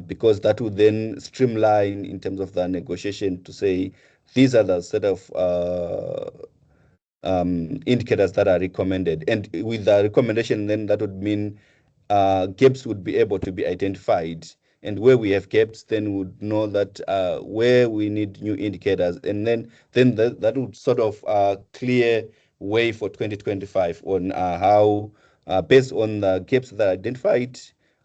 Speaker 5: because that would then streamline in terms of the negotiation to say these are the set of indicators that are recommended. And with the recommendation, then that would mean gaps would be able to be identified. And where we have gaps, then we would know that where we need new indicators. And then that would sort of clear way for 2025 on how, based on the gaps that are identified,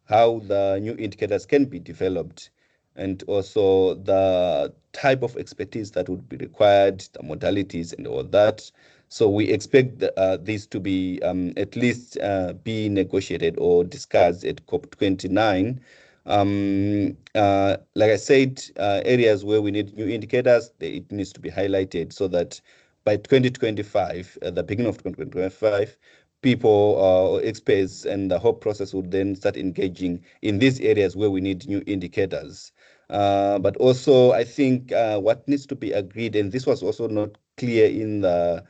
Speaker 5: how the new indicators can be developed, and also the type of expertise that would be required, the modalities and all that. So we expect this to be at least be negotiated or discussed at COP29. Like I said, areas where we need new indicators, it needs to be highlighted so that by 2025, at the beginning of 2025, people or experts and the whole process would then start engaging in these areas where we need new indicators. But also, I think what needs to be agreed, and this was also not clear in the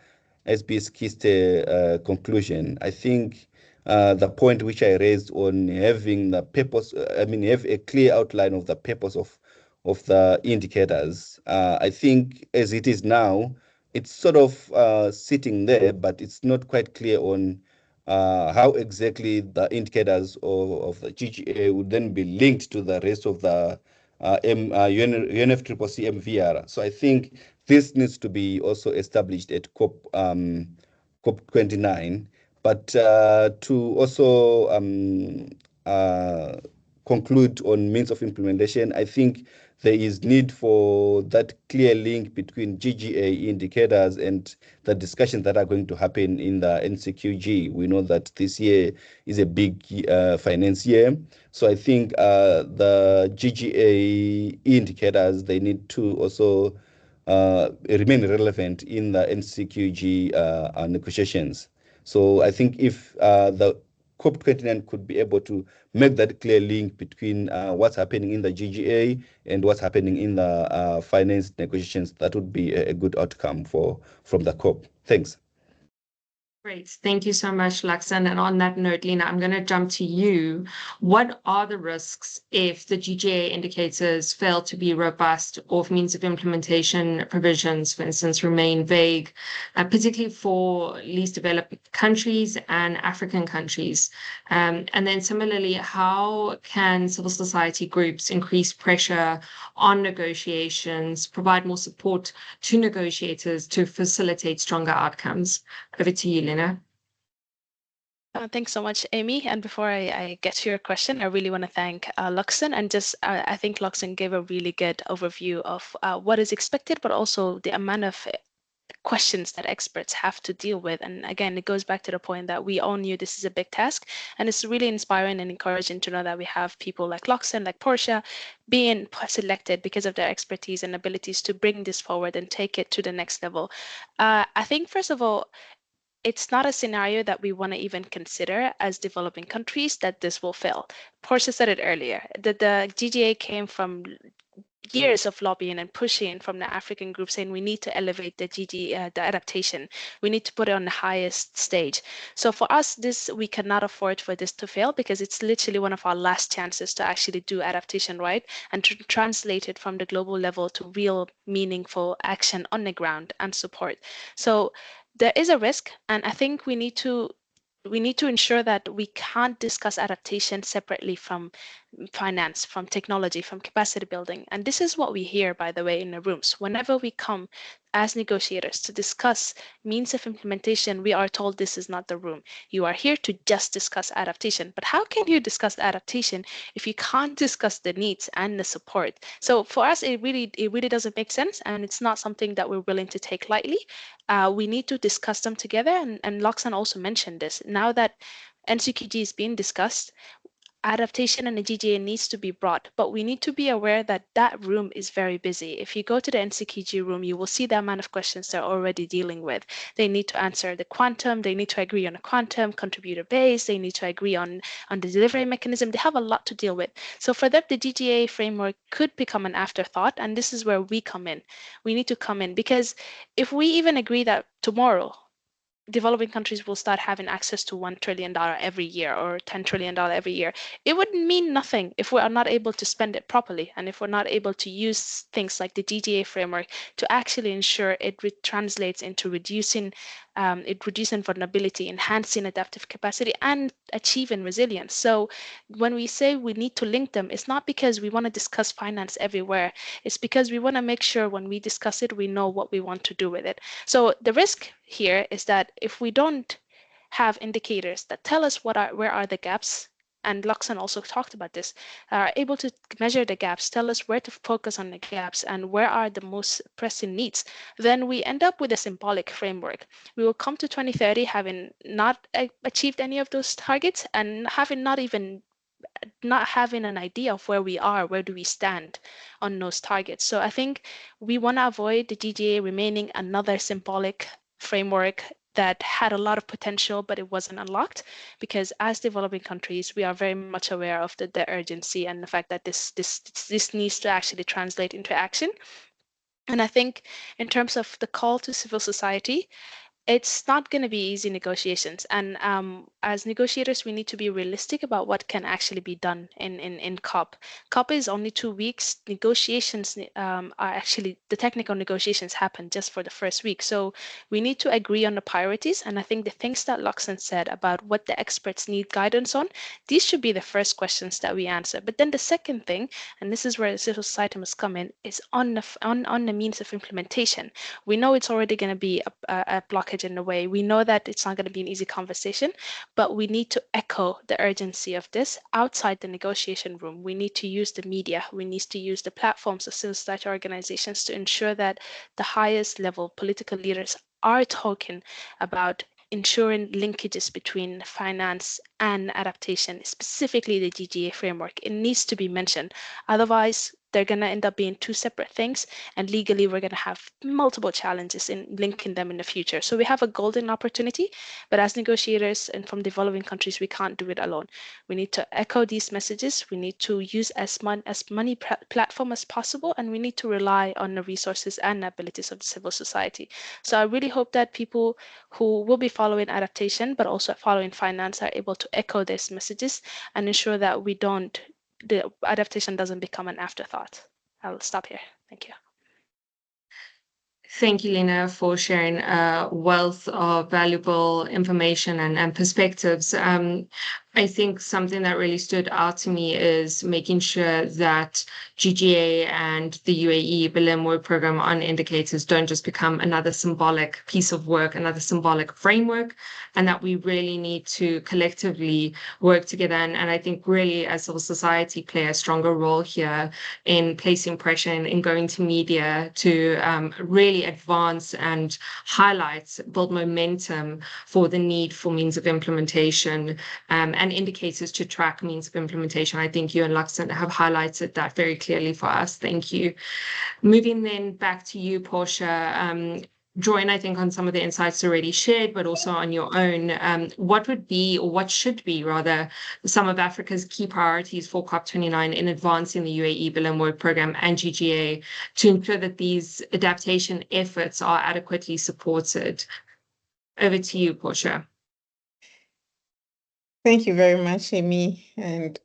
Speaker 5: SBS Kiste conclusion, I think the point which I raised on having the purpose, have a clear outline of the purpose of the indicators. I think as it is now, it's sort of sitting there, but it's not quite clear on how exactly the indicators of the GGA would then be linked to the rest of the UNFCCC MVR. So I think this needs to be also established at COP29. But to also conclude on means of implementation, I think there is need for that clear link between GGA indicators and the discussions that are going to happen in the NCQG. We know that this year is a big finance year. So I think the GGA indicators, they need to also remain relevant in the NCQG negotiations. So I think if the COP29 could be able to make that clear link between what's happening in the GGA and what's happening in the finance negotiations, that would be a good outcome from the COP. Thanks.
Speaker 1: Great. Thank you so much, Laksan. And on that note, Lena, I'm going to jump to you. What are the risks if the GGA indicators fail to be robust, or if means of implementation provisions, for instance, remain vague, particularly for least developed countries and African countries? And then similarly, how can civil society groups increase pressure on negotiations, provide more support to negotiators to facilitate stronger outcomes? Over to you, Lena.
Speaker 3: Thanks so much, Amy. And before I get to your question, I really want to thank Luxon. And just I think Luxon gave a really good overview of what is expected, but also the amount of questions that experts have to deal with. And again, it goes back to the point that we all knew this is a big task. And it's really inspiring and encouraging to know that we have people like Luxon, like Portia, being selected because of their expertise and abilities to bring this forward and take it to the next level. I think, first of all, it's not a scenario that we want to even consider as developing countries that this will fail. Portia said it earlier, that the GGA came from years of lobbying and pushing from the African group saying we need to elevate the adaptation. We need to put it on the highest stage. So for us, we cannot afford for this to fail, because it's literally one of our last chances to actually do adaptation right and to translate it from the global level to real meaningful action on the ground and support. So there is a risk, and I think we need to ensure that we can't discuss adaptation separately from finance, from technology, from capacity building. And this is what we hear, by the way, in the rooms. Whenever we come as negotiators to discuss means of implementation, we are told this is not the room. You are here to just discuss adaptation. But how can you discuss adaptation if you can't discuss the needs and the support? So for us, it really doesn't make sense, and it's not something that we're willing to take lightly. We need to discuss them together, and Loxan also mentioned this. Now that NCQG is being discussed, adaptation and the GGA needs to be brought, but we need to be aware that that room is very busy. If you go to the NCQG room, you will see the amount of questions they're already dealing with. They need to answer the quantum, they need to agree on a quantum, contributor base, they need to agree on the delivery mechanism. They have a lot to deal with. So for them, the GGA framework could become an afterthought, and this is where we come in. We need to come in, because if we even agree that tomorrow developing countries will start having access to $1 trillion every year or $10 trillion every year. It would mean nothing if we are not able to spend it properly, and if we're not able to use things like the GGA framework to actually ensure it translates into reducing vulnerability, enhancing adaptive capacity, and achieving resilience. So when we say we need to link them, it's not because we want to discuss finance everywhere. It's because we want to make sure when we discuss it, we know what we want to do with it. So the risk here is that if we don't have indicators that tell us where are the gaps, and Luxon also talked about this, are able to measure the gaps, tell us where to focus on the gaps and where are the most pressing needs, then we end up with a symbolic framework. We will come to 2030 having not achieved any of those targets and having not having an idea of where we are, where do we stand on those targets. So I think we want to avoid the GGA remaining another symbolic framework that had a lot of potential, but it wasn't unlocked, because as developing countries, we are very much aware of the urgency and the fact that this needs to actually translate into action. And I think in terms of the call to civil society, it's not going to be easy negotiations. And as negotiators, we need to be realistic about what can actually be done in COP. COP is only 2 weeks. Negotiations are actually, the technical negotiations happen just for the first week. So we need to agree on the priorities. And I think the things that Luxon said about what the experts need guidance on, these should be the first questions that we answer. But then the second thing, and this is where the civil society must come in, is on the means of implementation. We know it's already going to be a blockage in the way. We know that it's not going to be an easy conversation, but we need to echo the urgency of this outside the negotiation room. We need to use the media. We need to use the platforms of civil society organizations to ensure that the highest level political leaders are talking about ensuring linkages between finance and adaptation, specifically the GGA framework. It needs to be mentioned. Otherwise, they're going to end up being two separate things, and legally we're going to have multiple challenges in linking them in the future. So we have a golden opportunity, but as negotiators and from developing countries, we can't do it alone. We need to echo these messages. We need to use as many platform as possible, and we need to rely on the resources and abilities of the civil society. So I really hope that people who will be following adaptation, but also following finance, are able to echo these messages and ensure that the adaptation doesn't become an afterthought. I'll stop here. Thank you.
Speaker 1: Thank you, Lena, for sharing a wealth of valuable information and perspectives. I think something that really stood out to me is making sure that GGA and the UAE-Belém work program on indicators don't just become another symbolic piece of work, another symbolic framework, and that we really need to collectively work together. And I think really as civil society play a stronger role here in placing pressure and in going to media to really advance and highlight, build momentum for the need for means of implementation and indicators to track means of implementation. I think you and Luxon have highlighted that very clearly for us. Thank you. Moving then back to you, Portia. Drawing, I think, on some of the insights already shared, but also on your own, what would be, or what should be rather, some of Africa's key priorities for COP29 in advancing the UAE-Belém work program and GGA to ensure that these adaptation efforts are adequately supported? Over to you, Portia.
Speaker 2: Thank you very much, Amy. And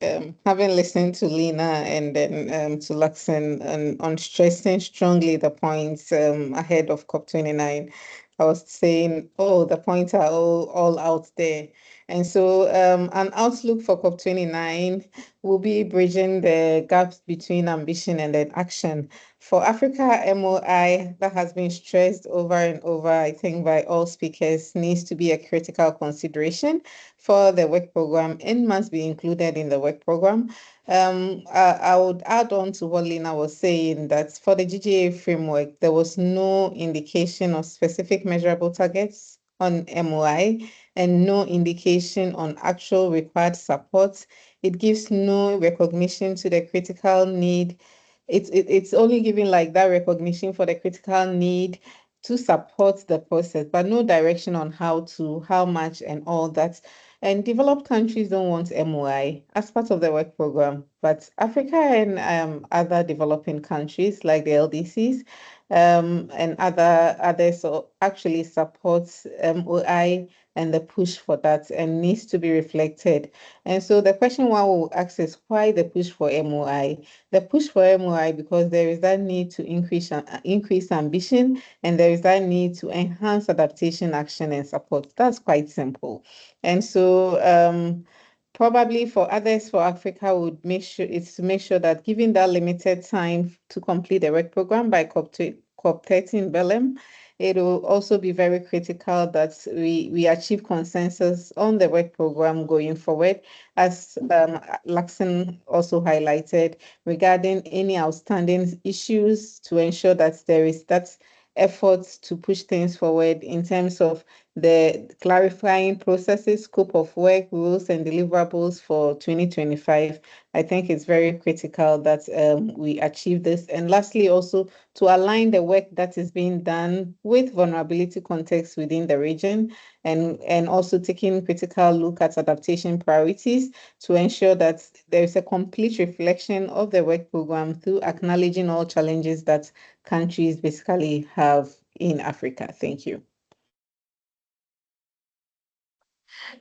Speaker 2: having listened to Lena and then to Luxon on stressing strongly the points ahead of COP29, I was saying, oh, the points are all out there. And so an outlook for COP29 will be bridging the gaps between ambition and then action. For Africa, MOI, that has been stressed over and over, I think, by all speakers, needs to be a critical consideration for the work program and must be included in the work program. I would add on to what Lena was saying, that for the GGA framework, there was no indication of specific measurable targets on MOI and no indication on actual required support. It gives no recognition to the critical need. It's only giving like that recognition for the critical need to support the process, but no direction on how much and all that. And developed countries don't want MOI as part of the work program, but Africa and other developing countries like the LDCs and others actually supports MOI and the push for that, and needs to be reflected. And so the question one will ask is, why the push for MOI? The push for MOI because there is that need to increase ambition, and there is that need to enhance adaptation, action, and support. That's quite simple. And so probably for others, for Africa, would make sure that given that limited time to complete the work program by COP30 in Belém, it will also be very critical that we achieve consensus on the work program going forward, as Laxon also highlighted, regarding any outstanding issues, to ensure that there is that effort to push things forward in terms of the clarifying processes, scope of work, rules, and deliverables for 2025. I think it's very critical that we achieve this. And lastly, also to align the work that is being done with vulnerability context within the region, and also taking critical look at adaptation priorities to ensure that there is a complete reflection of the work program through acknowledging all challenges that countries basically have in Africa. Thank you.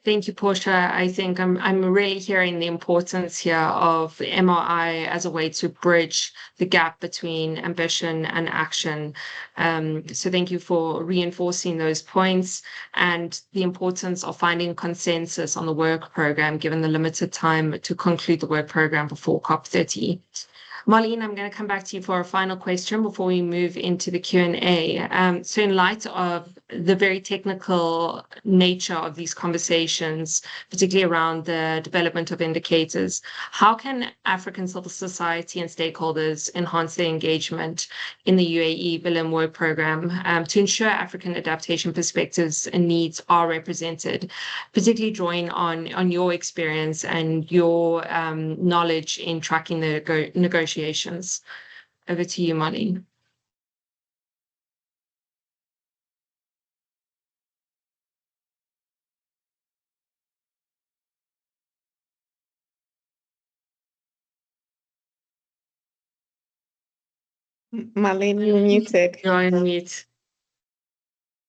Speaker 1: Thank you, Portia. I think I'm really hearing the importance here of MRI as a way to bridge the gap between ambition and action. So thank you for reinforcing those points and the importance of finding consensus on the work program, given the limited time to conclude the work program before COP30. Marlene, I'm going to come back to you for a final question before we move into the Q&A. So in light of the very technical nature of these conversations, particularly around the development of indicators, how can African civil society and stakeholders enhance their engagement in the UAE-Belém work program to ensure African adaptation perspectives and needs are represented, particularly drawing on your experience and your knowledge in tracking the negotiations? Over to you, Marlene.
Speaker 2: Marlene, you're muted.
Speaker 1: You're on mute.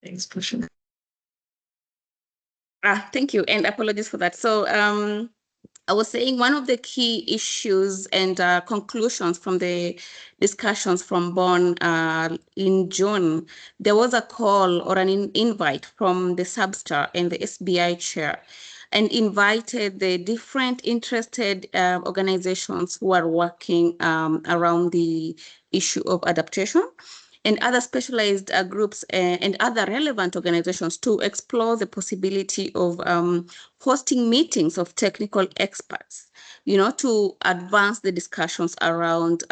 Speaker 1: Thanks, Portia.
Speaker 4: Thank you, and apologies for that. So I was saying one of the key issues and conclusions from the discussions from Bonn in June, there was a call or an invite from the Substar and the SBI chair, and invited the different interested organizations who are working around the issue of adaptation, and other specialized groups and other relevant organizations to explore the possibility of hosting meetings of technical experts, to advance the discussions around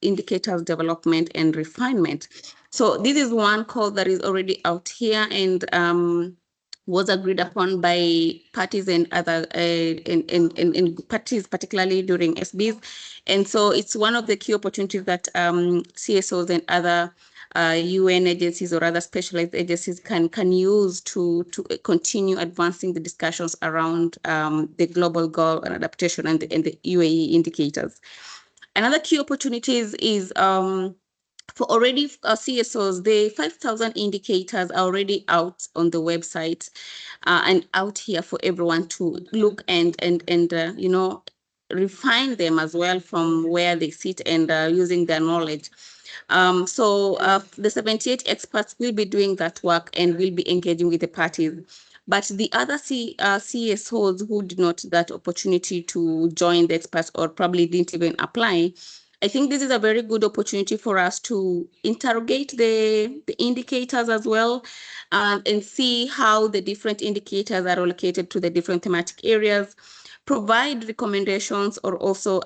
Speaker 4: indicators development and refinement. So this is one call that is already out here and was agreed upon by parties and other in parties, particularly during SBs. And so it's one of the key opportunities that CSOs and other UN agencies or other specialized agencies can use to continue advancing the discussions around the global goal and adaptation and the UAE indicators. Another key opportunities is for already CSOs, the 5,000 indicators are already out on the website and out here for everyone to look and refine them as well from where they sit and using their knowledge. So the 78 experts will be doing that work and will be engaging with the parties. But the other CSOs who did not that opportunity to join the experts or probably didn't even apply, I think this is a very good opportunity for us to interrogate the indicators as well and see how the different indicators are allocated to the different thematic areas, provide recommendations, or also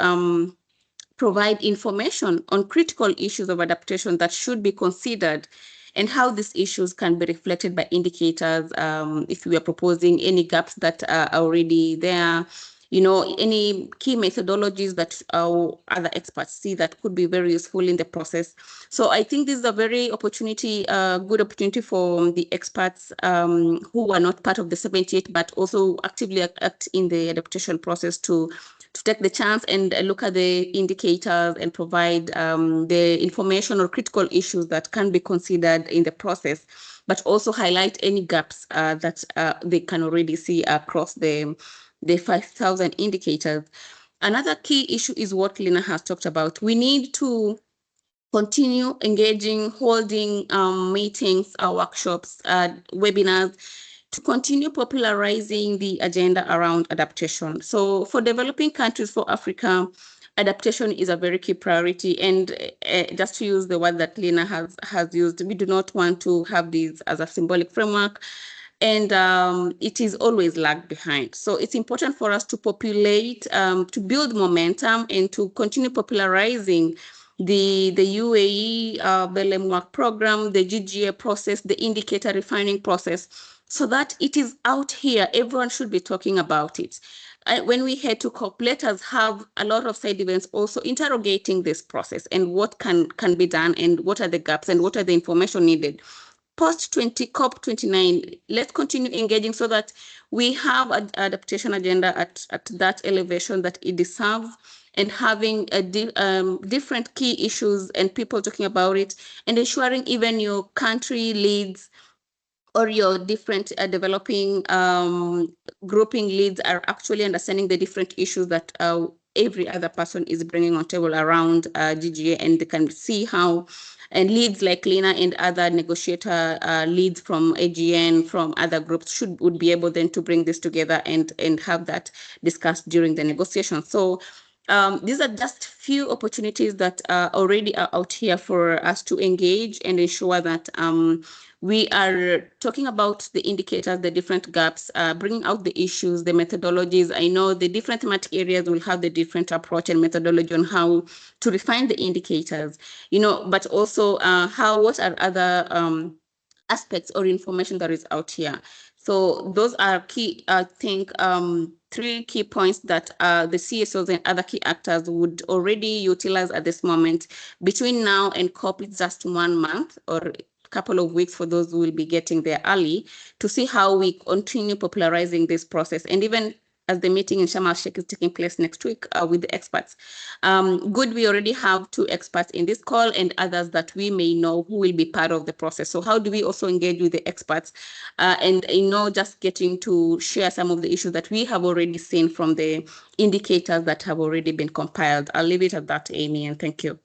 Speaker 4: provide information on critical issues of adaptation that should be considered and how these issues can be reflected by indicators if we are proposing any gaps that are already there, any key methodologies that our other experts see that could be very useful in the process. So I think this is a very good opportunity for the experts who are not part of the 78, but also actively act in the adaptation process to to take the chance and look at the indicators and provide the information or critical issues that can be considered in the process, but also highlight any gaps that they can already see across the 5,000 indicators. Another key issue is what Lina has talked about. We need to continue engaging, holding meetings, workshops, webinars, to continue popularizing the agenda around adaptation. So for developing countries, for Africa, adaptation is a very key priority. And just to use the word that Lina has used, we do not want to have these as a symbolic framework, and it is always lagged behind. So it's important for us to populate, to build momentum, and to continue popularizing the UAE-Belém work program, the GGA process, the indicator refining process, so that it is out here. Everyone should be talking about it. When we head to COP, let us have a lot of side events also interrogating this process and what can be done, and what are the gaps, and what are the information needed. Post COP 29, let's continue engaging so that we have an adaptation agenda at that elevation that it deserves, and having different key issues and people talking about it, and ensuring even your country leads or your different developing grouping leads are actually understanding the different issues that every other person is bringing on table around GGA, and they can see how, and leads like Lina and other negotiator leads from AGN, from other groups would be able then to bring this together and have that discussed during the negotiation. So these are just few opportunities that already are out here for us to engage and ensure that we are talking about the indicators, the different gaps, bringing out the issues, the methodologies. I know the different thematic areas will have the different approach and methodology on how to refine the indicators, but also what are other aspects or information that is out here. So those are key, I think, 3 key points that the CSOs and other key actors would already utilize at this moment. Between now and COP, it's just 1 month or couple of weeks for those who will be getting there early, to see how we continue popularizing this process. And even as the meeting in Sharm el-Sheikh is taking place next week with the experts. Good, we already have 2 experts in this call and others that we may know who will be part of the process. So how do we also engage with the experts and just getting to share some of the issues that we have already seen from the indicators that have already been compiled. I'll leave it at that, Amy, and thank you.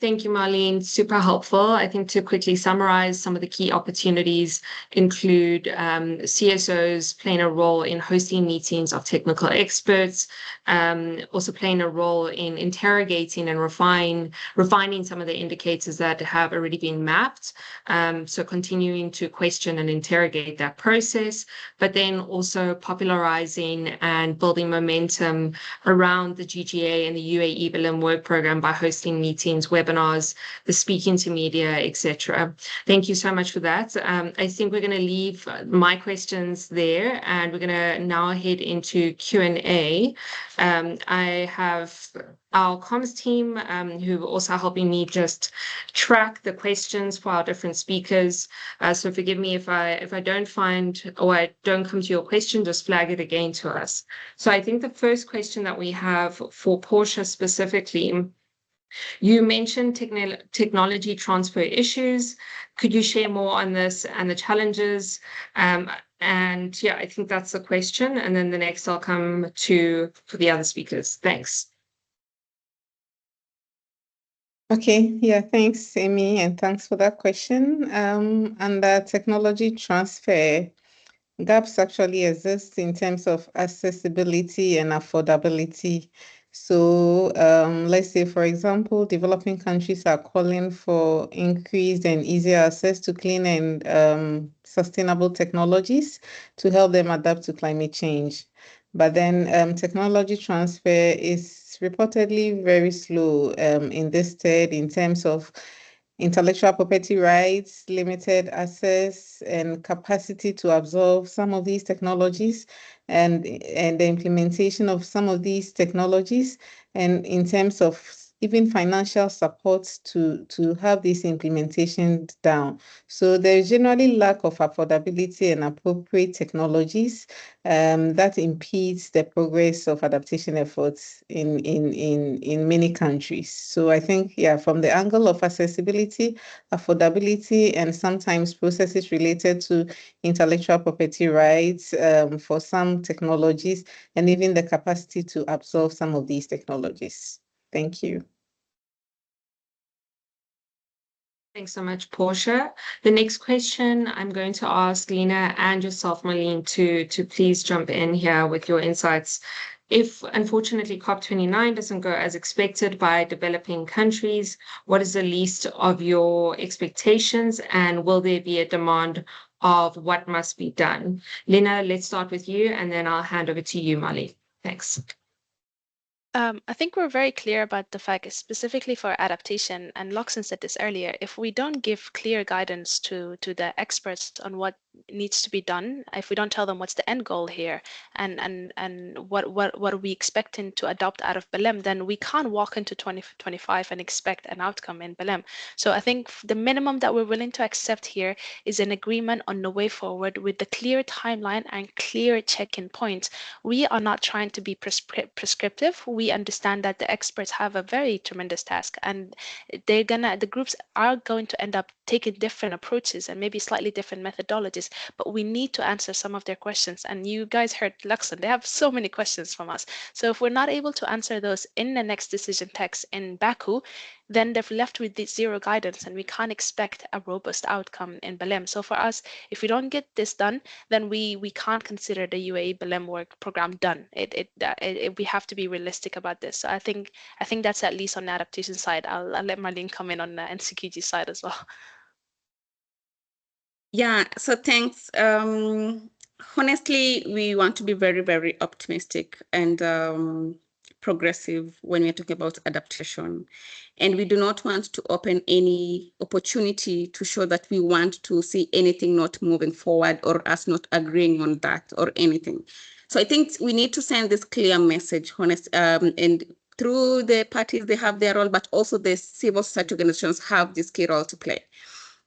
Speaker 1: Thank you, Marlene. Super helpful. I think to quickly summarize, some of the key opportunities include CSOs playing a role in hosting meetings of technical experts, also playing a role in interrogating and refining some of the indicators that have already been mapped. So continuing to question and interrogate that process, but then also popularizing and building momentum around the GGA and the UAE-Belém work program by hosting meetings, webinars, the speaking to media, etc. Thank you so much for that. I think we're going to leave my questions there, and we're going to now head into Q&A. I have our comms team who are also helping me just track the questions for our different speakers. So forgive me if I don't find or I don't come to your question, just flag it again to us. So I think the first question that we have for Portia specifically, you mentioned technology transfer issues. Could you share more on this and the challenges? And yeah, I think that's the question. And then the next I'll come to for the other speakers. Thanks.
Speaker 2: Okay, yeah, thanks, Amy, and thanks for that question. Under technology transfer, gaps actually exist in terms of accessibility and affordability. So let's say, for example, developing countries are calling for increased and easier access to clean and sustainable technologies to help them adapt to climate change. But then technology transfer is reportedly very slow in this state in terms of intellectual property rights, limited access, and capacity to absorb some of these technologies and the implementation of some of these technologies. And in terms of even financial support to have this implementation down. So there's generally lack of affordability and appropriate technologies that impedes the progress of adaptation efforts in many countries. So I think, yeah, from the angle of accessibility, affordability, and sometimes processes related to intellectual property rights for some technologies, and even the capacity to absorb some of these technologies. Thank you.
Speaker 1: Thanks so much, Portia. The next question I'm going to ask Lena and yourself, Marlene, to please jump in here with your insights. If unfortunately COP29 doesn't go as expected by developing countries, what is the least of your expectations, and will there be a demand of what must be done? Lena, let's start with you, and then I'll hand over to you, Marlene. Thanks.
Speaker 3: I think we're very clear about the fact, specifically for adaptation, and Loxon said this earlier, if we don't give clear guidance to the experts on what needs to be done, if we don't tell them what's the end goal here and what are we expecting to adopt out of Belém, then we can't walk into 2025 and expect an outcome in Belém. So I think the minimum that we're willing to accept here is an agreement on the way forward with the clear timeline and clear check-in points. We are not trying to be prescriptive. We understand that the experts have a very tremendous task, and the groups are going to end up taking different approaches and maybe slightly different methodologies, but we need to answer some of their questions. And you guys heard Luxon, they have so many questions from us. So if we're not able to answer those in the next decision text in Baku, then they're left with the zero guidance, and we can't expect a robust outcome in Belém. So for us, if we don't get this done, then we can't consider the UAE-Belém work program done. We have to be realistic about this. So I think that's at least on the adaptation side. I'll let Marlene come in on the NCQG side as well.
Speaker 4: Yeah, so thanks. Honestly, we want to be very, very optimistic and progressive when we're talking about adaptation. And we do not want to open any opportunity to show that we want to see anything not moving forward or us not agreeing on that or anything. So I think we need to send this clear message, and through the parties, they have their role, but also the civil society organizations have this key role to play.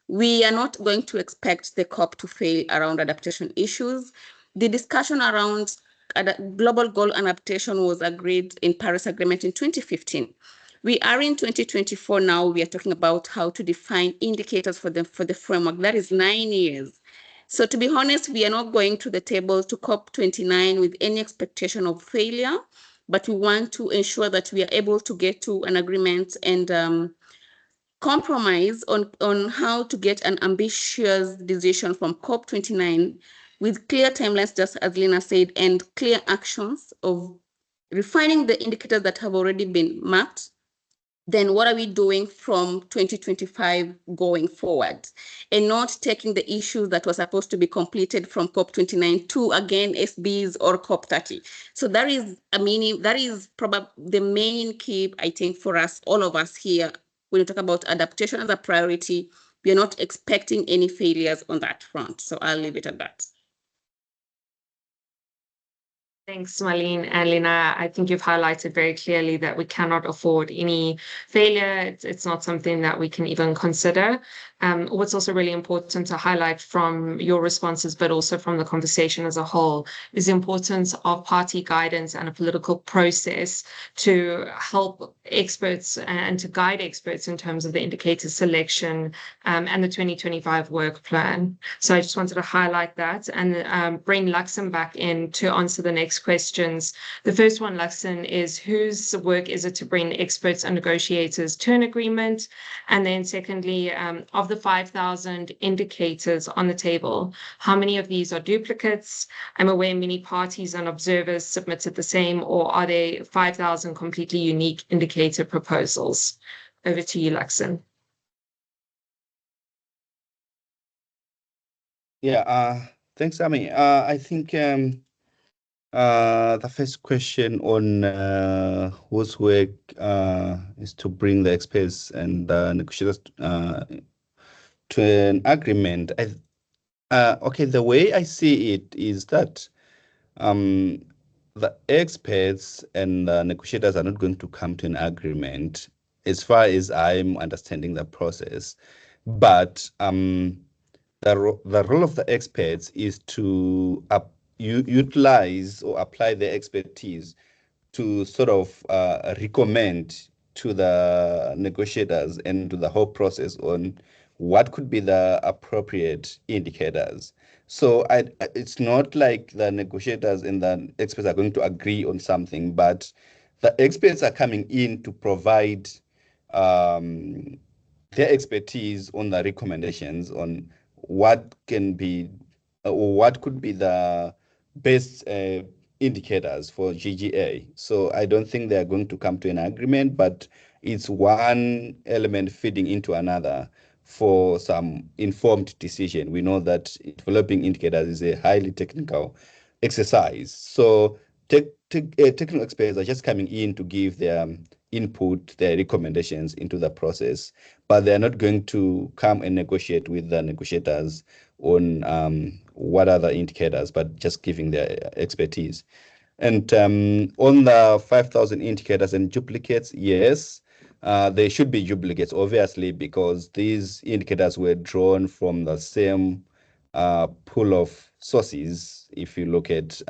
Speaker 4: We are not going to expect the COP to fail around adaptation issues. The discussion around global goal adaptation was agreed in Paris Agreement in 2015. We are in 2024 now. We are talking about how to define indicators for the framework. That is 9 years. So to be honest, we are not going to the table to COP29 with any expectation of failure, but we want to ensure that we are able to get to an agreement and compromise on how to get an ambitious decision from COP29 with clear timelines, just as Lena said, and clear actions of refining the indicators that have already been mapped. Then what are we doing from 2025 going forward, and not taking the issues that were supposed to be completed from COP29 to again SBs or COP30. So that is probably the main key, I think, for us, all of us here. When you talk about adaptation as a priority, we are not expecting any failures on that front. So I'll leave it at that.
Speaker 1: Thanks, Marlene and Lena. I think you've highlighted very clearly that we cannot afford any failure. It's not something that we can even consider. What's also really important to highlight from your responses, but also from the conversation as a whole, is the importance of party guidance and a political process to help experts and to guide experts in terms of the indicator selection and the 2025 work plan. So I just wanted to highlight that and bring Luxon back in to answer the next questions. The first one, Luxon, is whose work is it to bring experts and negotiators to an agreement? And then secondly, of the 5,000 indicators on the table, how many of these are duplicates? I'm aware many parties and observers submitted the same, or are they 5,000 completely unique indicator proposals? Over to you, Luxon.
Speaker 5: Yeah, thanks, Ami. I think the first question on whose work is to bring the experts and negotiators to an agreement. Okay, the way I see it is that the experts and negotiators are not going to come to an agreement as far as I'm understanding the process. But the role of the experts is to utilize or apply their expertise to sort of recommend to the negotiators and to the whole process on what could be the appropriate indicators. So it's not like the negotiators and the experts are going to agree on something, but the experts are coming in to provide um, their expertise on the recommendations on what can be or what could be the best indicators for GGA. So I don't think they are going to come to an agreement, but it's one element feeding into another for some informed decision. We know that developing indicators is a highly technical exercise. So technical experts are just coming in to give their input, their recommendations into the process, but they're not going to come and negotiate with the negotiators on what are the indicators, but just giving their expertise. And on the 5,000 indicators and duplicates, yes, they should be duplicates, obviously, because these indicators were drawn from the same pool of sources. If you look at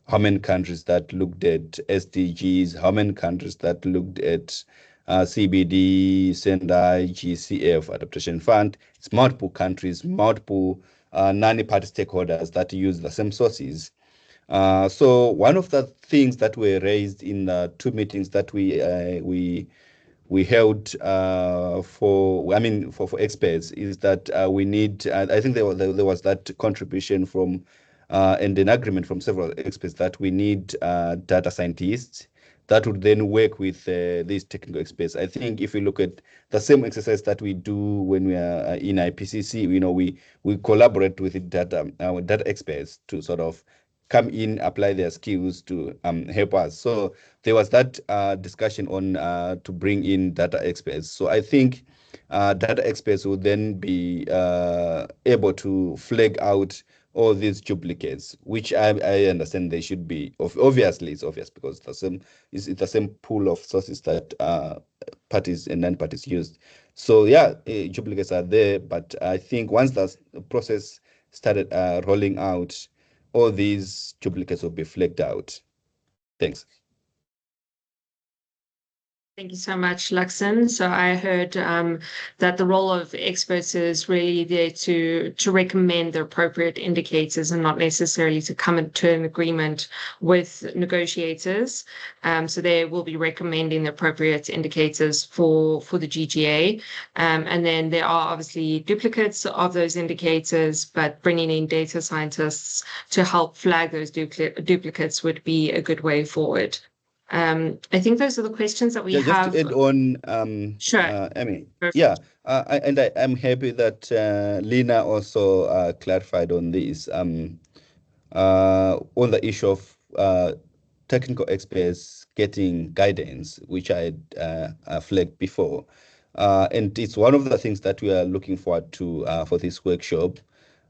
Speaker 5: how many countries that looked at SDGs, how many countries that looked at CBD, Sendai, GCF, Adaptation Fund, it's multiple countries, multiple non-party stakeholders that use the same sources. So one of the things that were raised in the two meetings that we held for experts is that we need. I think there was that contribution from and an agreement from several experts that we need data scientists that would then work with these technical experts. I think if we look at the same exercise that we do when we are in IPCC, we collaborate with our data experts to sort of come in, apply their skills to help us. So there was that discussion on to bring in data experts. So I think data experts will then be able to flag out all these duplicates, which I understand they should be. Obviously, it's obvious because it's the same pool of sources that parties and non-parties used. So yeah, duplicates are there, but I think once the process started rolling out, all these duplicates will be flagged out. Thanks.
Speaker 1: Thank you so much, Luxon. So I heard that the role of experts is really there to recommend the appropriate indicators and not necessarily to come into an agreement with negotiators. So they will be recommending the appropriate indicators for the GGA. And then there are obviously duplicates of those indicators, but bringing in data scientists to help flag those duplicates would be a good way forward. I think those are the questions that we have.
Speaker 5: Just to add on,
Speaker 1: Sure.
Speaker 5: Emmy.
Speaker 1: Perfect.
Speaker 5: Yeah, I'm happy that Lina also clarified on this on the issue of technical experts getting guidance, which I had flagged before. And it's one of the things that we are looking forward to for this workshop.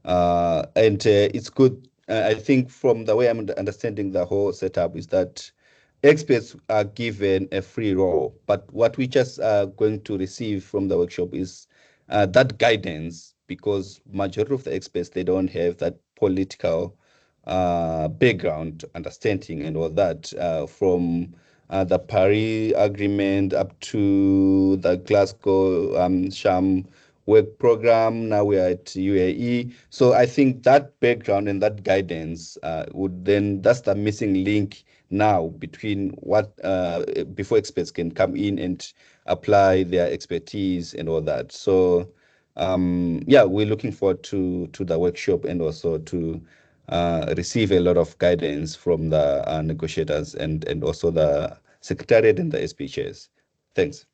Speaker 5: And it's good. I think from the way I'm understanding the whole setup is that experts are given a free role, but what we just are going to receive from the workshop is that guidance, because majority of the experts, they don't have that political background, understanding and all that from the Paris Agreement up to the Glasgow Sham work program. Now we are at UAE. So I think that background and that guidance that's the missing link now between what before experts can come in and apply their expertise and all that. So yeah, we're looking forward to the workshop and also to receive a lot of guidance from the negotiators and also the secretariat and the SPHs. Thanks.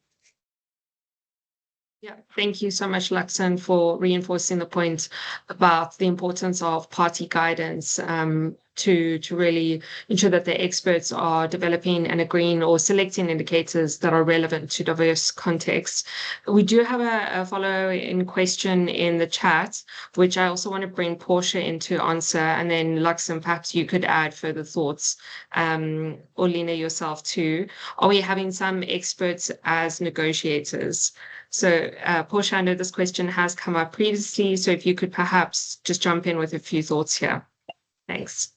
Speaker 1: Yeah, thank you so much, Luxon, for reinforcing the point about the importance of party guidance to really ensure that the experts are developing and agreeing or selecting indicators that are relevant to diverse contexts. We do have a follow-in question in the chat, which I also want to bring Portia in to answer, and then Luxon, perhaps you could add further thoughts, or Lena yourself too. Are we having some experts as negotiators? So Portia, I know this question has come up previously, so if you could perhaps just jump in with a few thoughts here. Thanks.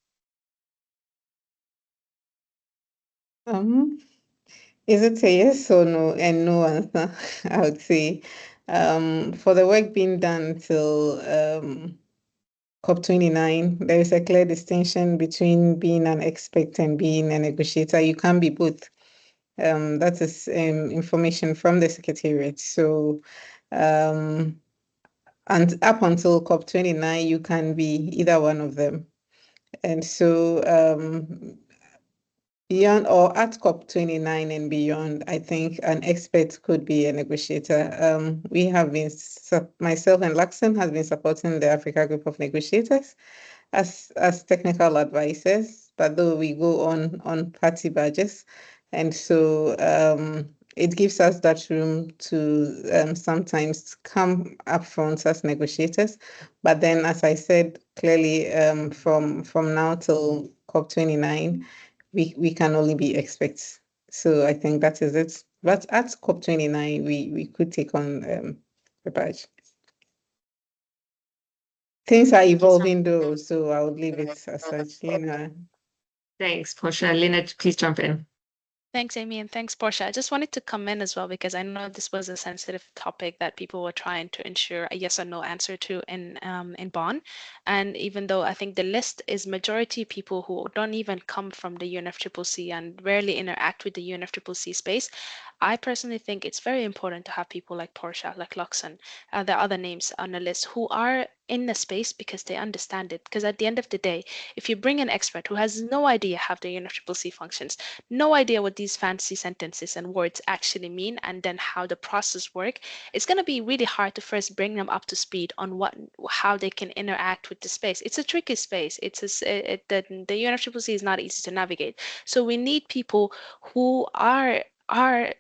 Speaker 2: Is it a yes or no and no answer? I would say for the work being done till COP29, there is a clear distinction between being an expert and being a negotiator. You can't be both. That is information from the Secretariat. So and up until COP29, you can be either one of them. And so beyond or at COP29 and beyond, I think an expert could be a negotiator. We have been, myself and Luxon has been supporting the Africa Group of Negotiators as technical advisors, but though we go on party badges. And so it gives us that room to sometimes come up front as negotiators. But then, as I said, clearly from now till COP29, we can only be experts. So I think that is it. But at COP29, we could take on the badge. Things are evolving though, so I would leave it as such. Lena.
Speaker 1: Thanks, Portia. Lena, please jump in.
Speaker 3: Thanks, Amy, and thanks, Portia. I just wanted to come in as well because I know this was a sensitive topic that people were trying to ensure a yes or no answer to in Bonn. And even though I think the list is majority people who don't even come from the UNFCCC and rarely interact with the UNFCCC space, I personally think it's very important to have people like Portia, like Luxon, there are other names on the list who are in the space because they understand it. Because at the end of the day, if you bring an expert who has no idea how the UNFCCC functions, no idea what these fancy sentences and words actually mean, and then how the process work, it's going to be really hard to first bring them up to speed on how they can interact with the space. It's a tricky space. The UNFCCC is not easy to navigate. So we need people who are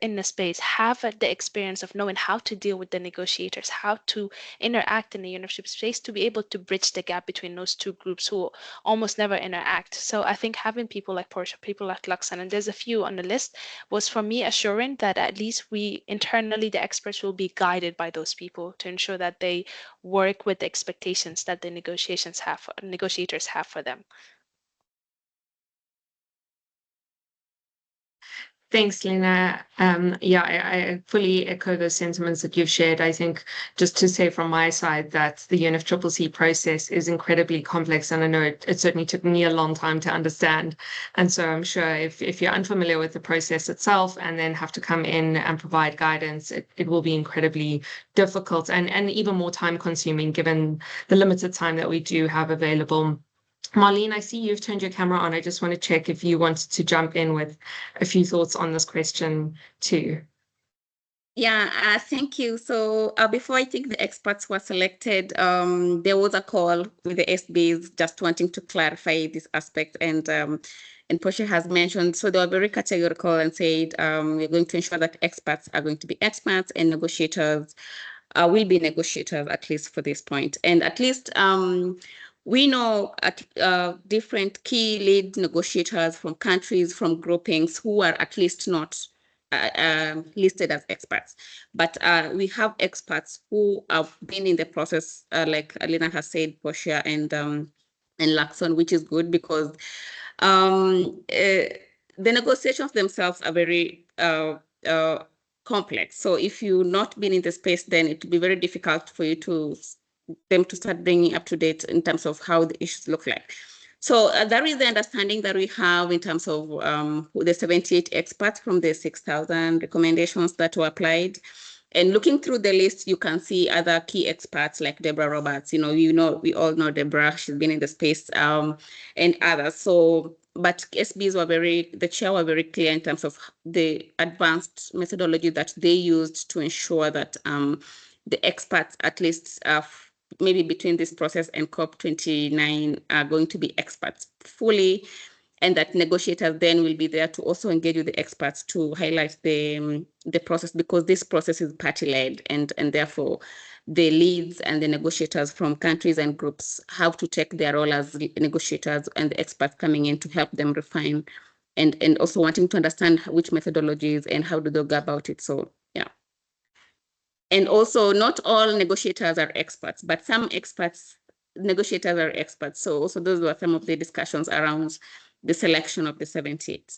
Speaker 3: in the space, have the experience of knowing how to deal with the negotiators, how to interact in the UNFCCC space to be able to bridge the gap between those two groups who almost never interact. So I think having people like Portia, people like Luxon, and there's a few on the list, was for me assuring that at least we internally, the experts, will be guided by those people to ensure that they work with the expectations that the negotiators have for them.
Speaker 1: Thanks, Lena. Yeah, I fully echo the sentiments that you've shared. I think just to say from my side that the UNFCCC process is incredibly complex, and I know it certainly took me a long time to understand. And so I'm sure if you're unfamiliar with the process itself and then have to come in and provide guidance, it will be incredibly difficult and even more time consuming given the limited time that we do have available. Marlene, I see you've turned your camera on. I just want to check if you wanted to jump in with a few thoughts on this question too.
Speaker 4: Yeah, thank you. So before I think the experts were selected, there was a call with the SBs just wanting to clarify this aspect. And Portia has mentioned, so they were very categorical and said, we're going to ensure that experts are going to be experts and negotiators will be negotiators, at least for this point. And at least we know different key lead negotiators from countries, from groupings who are at least not listed as experts. But we have experts who have been in the process, like Alina has said, Portia and Luxon, which is good because the negotiations themselves are very complex. So if you've not been in the space, then it will be very difficult for you to start bringing up to date in terms of how the issues look like. So that is the understanding that we have in terms of the 78 experts from the 6,000 recommendations that were applied. And looking through the list, you can see other key experts like Deborah Roberts. We all know Deborah, she's been in the space, and others. So, but SBs the chair were very clear in terms of the advanced methodology that they used to ensure that the experts at least maybe between this process and COP29 are going to be experts fully, and that negotiators then will be there to also engage with the experts to highlight the process, because this process is party-led, and therefore the leads and the negotiators from countries and groups have to take their role as negotiators, and the experts coming in to help them refine and also wanting to understand which methodologies and how do they go about it. So yeah. And also not all negotiators are experts, but some negotiators are experts. So also those were some of the discussions around the selection of the 78.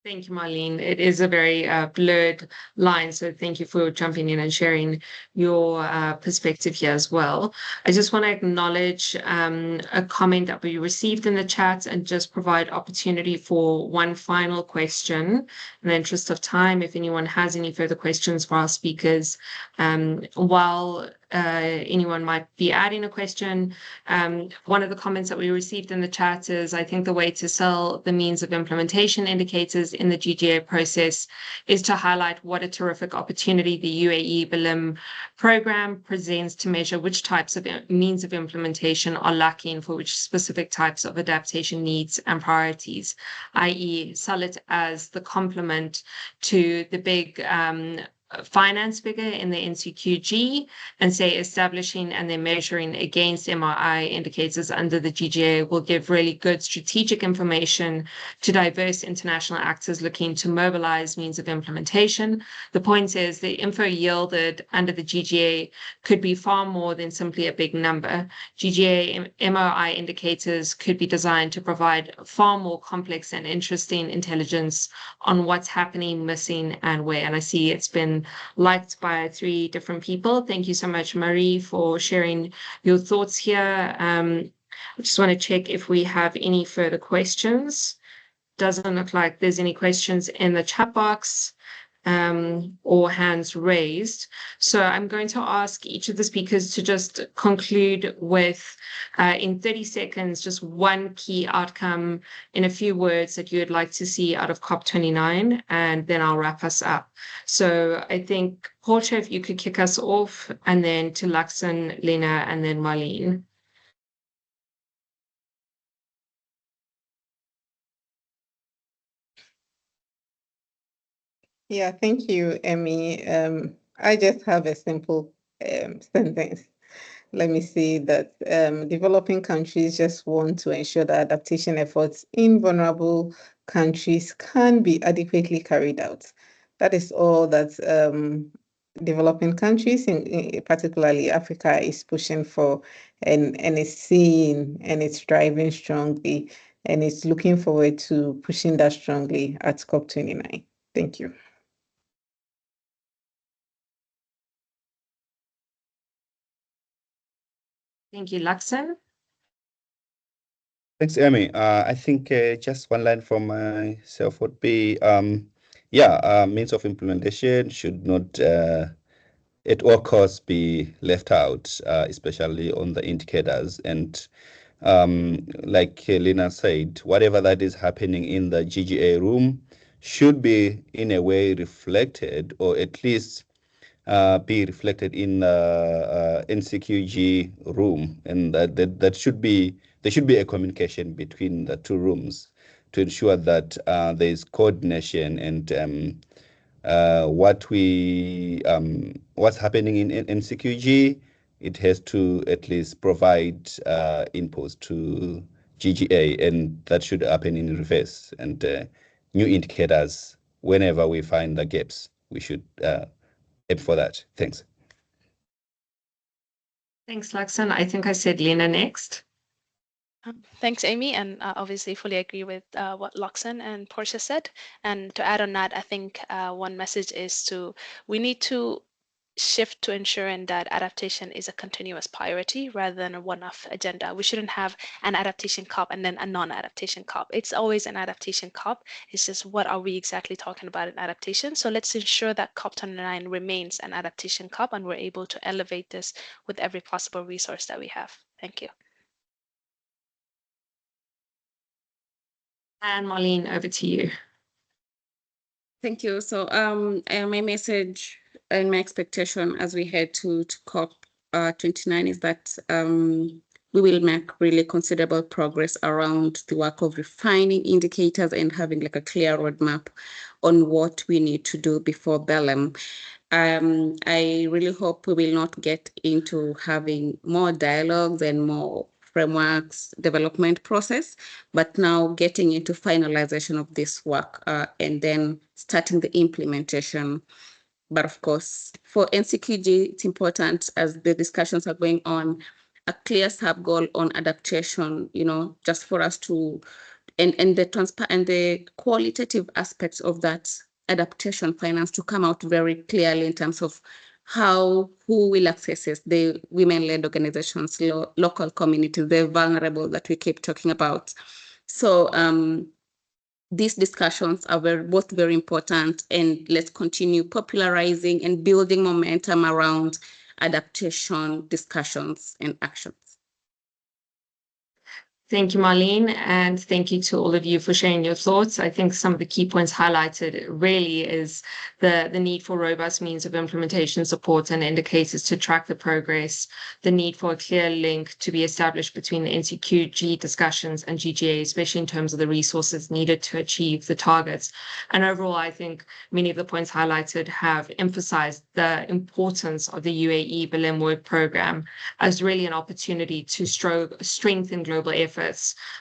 Speaker 1: Thank you, Marlene. It is a very blurred line, so thank you for jumping in and sharing your perspective here as well. I just want to acknowledge a comment that we received in the chat and just provide opportunity for one final question. In the interest of time, if anyone has any further questions for our speakers, while anyone might be adding a question, one of the comments that we received in the chat is, I think the way to sell the means of implementation indicators in the GGA process is to highlight what a terrific opportunity the UAE-Belém program presents to measure which types of means of implementation are lacking for which specific types of adaptation needs and priorities, i.e. sell it as the complement to the big finance figure in the NCQG, and say establishing and then measuring against MRI indicators under the GGA will give really good strategic information to diverse international actors looking to mobilize means of implementation. The point is the info yielded under the GGA could be far more than simply a big number. GGA MRI indicators could be designed to provide far more complex and interesting intelligence on what's happening, missing, and where. And I see it's been liked by 3 different people. Thank you so much, Marie, for sharing your thoughts here. I just want to check if we have any further questions. Doesn't look like there's any questions in the chat box or hands raised. So I'm going to ask each of the speakers to just conclude with, in 30 seconds, just one key outcome in a few words that you would like to see out of COP29, and then I'll wrap us up. So I think, Portia, if you could kick us off, and then to Luxon, Lena, and then Marlene.
Speaker 2: Yeah, thank you, Emmy. I just have a simple sentence. Let me see that developing countries just want to ensure that adaptation efforts in vulnerable countries can be adequately carried out. That is all that developing countries, particularly Africa, is pushing for, and it's seeing and it's driving strongly, and it's looking forward to pushing that strongly at COP29. Thank you.
Speaker 1: Thank you, Luxon.
Speaker 5: Thanks, Emmy. I think just one line from myself would be, means of implementation should not at all costs be left out, especially on the indicators. And like Lena said, whatever that is happening in the GGA room should be in a way reflected, or at least be reflected in NCQG room, and that should be, there should be a communication between the 2 rooms to ensure that there is coordination, and what's happening in NCQG, it has to at least provide inputs to GGA, and that should happen in reverse. And new indicators, whenever we find the gaps, we should aim for that. Thanks.
Speaker 1: Thanks, Luxon. I think I said Lena next.
Speaker 3: Thanks, Amy, and obviously fully agree with what Luxon and Portia said. And to add on that, I think one message is we need to shift to ensuring that adaptation is a continuous priority rather than a one-off agenda. We shouldn't have an adaptation COP and then a non-adaptation COP. It's always an adaptation COP. It's just what are we exactly talking about in adaptation? So let's ensure that COP29 remains an adaptation COP, and we're able to elevate this with every possible resource that we have. Thank you.
Speaker 1: And Marlene, over to you.
Speaker 4: Thank you. So my message and my expectation as we head to COP 29 is that we will make really considerable progress around the work of refining indicators and having like a clear roadmap on what we need to do before Belém. I really hope we will not get into having more dialogues and more frameworks development process, but now getting into finalization of this work and then starting the implementation. But of course, for NCQG, it's important as the discussions are going on, a clear sub goal on adaptation, just for us to, and the qualitative aspects of that adaptation finance to come out very clearly in terms of who will access it, the women-led organizations, local communities, the vulnerable that we keep talking about. So these discussions are both very important, and let's continue popularizing and building momentum around adaptation discussions and actions.
Speaker 1: Thank you, Marlene, and thank you to all of you for sharing your thoughts. I think some of the key points highlighted really is the need for robust means of implementation support and indicators to track the progress, the need for a clear link to be established between the NCQG discussions and GGA, especially in terms of the resources needed to achieve the targets. And overall, I think many of the points highlighted have emphasized the importance of the UAE-Belém work program as really an opportunity to strengthen global efforts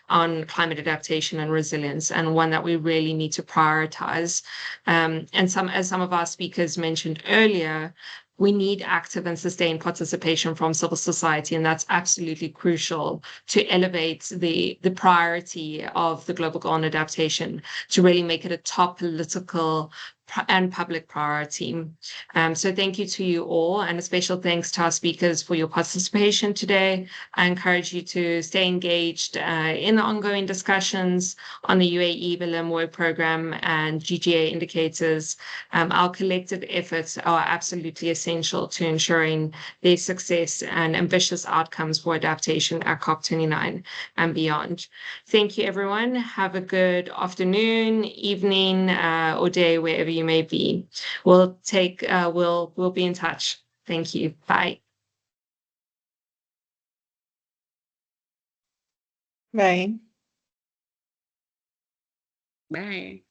Speaker 1: on climate adaptation and resilience, and one that we really need to prioritize. And as some of our speakers mentioned earlier, we need active and sustained participation from civil society, and that's absolutely crucial to elevate the priority of the global goal on adaptation, to really make it a top political and public priority. So thank you to you all, and a special thanks to our speakers for your participation today. I encourage you to stay engaged in the ongoing discussions on the UAE-Belém work program and GGA indicators. Our collective efforts are absolutely essential to ensuring their success and ambitious outcomes for adaptation at COP29 and beyond. Thank you, everyone. Have a good afternoon, evening, or day, wherever you may be. We'll be in touch. Thank you. Bye.
Speaker 2: Bye.
Speaker 4: Bye.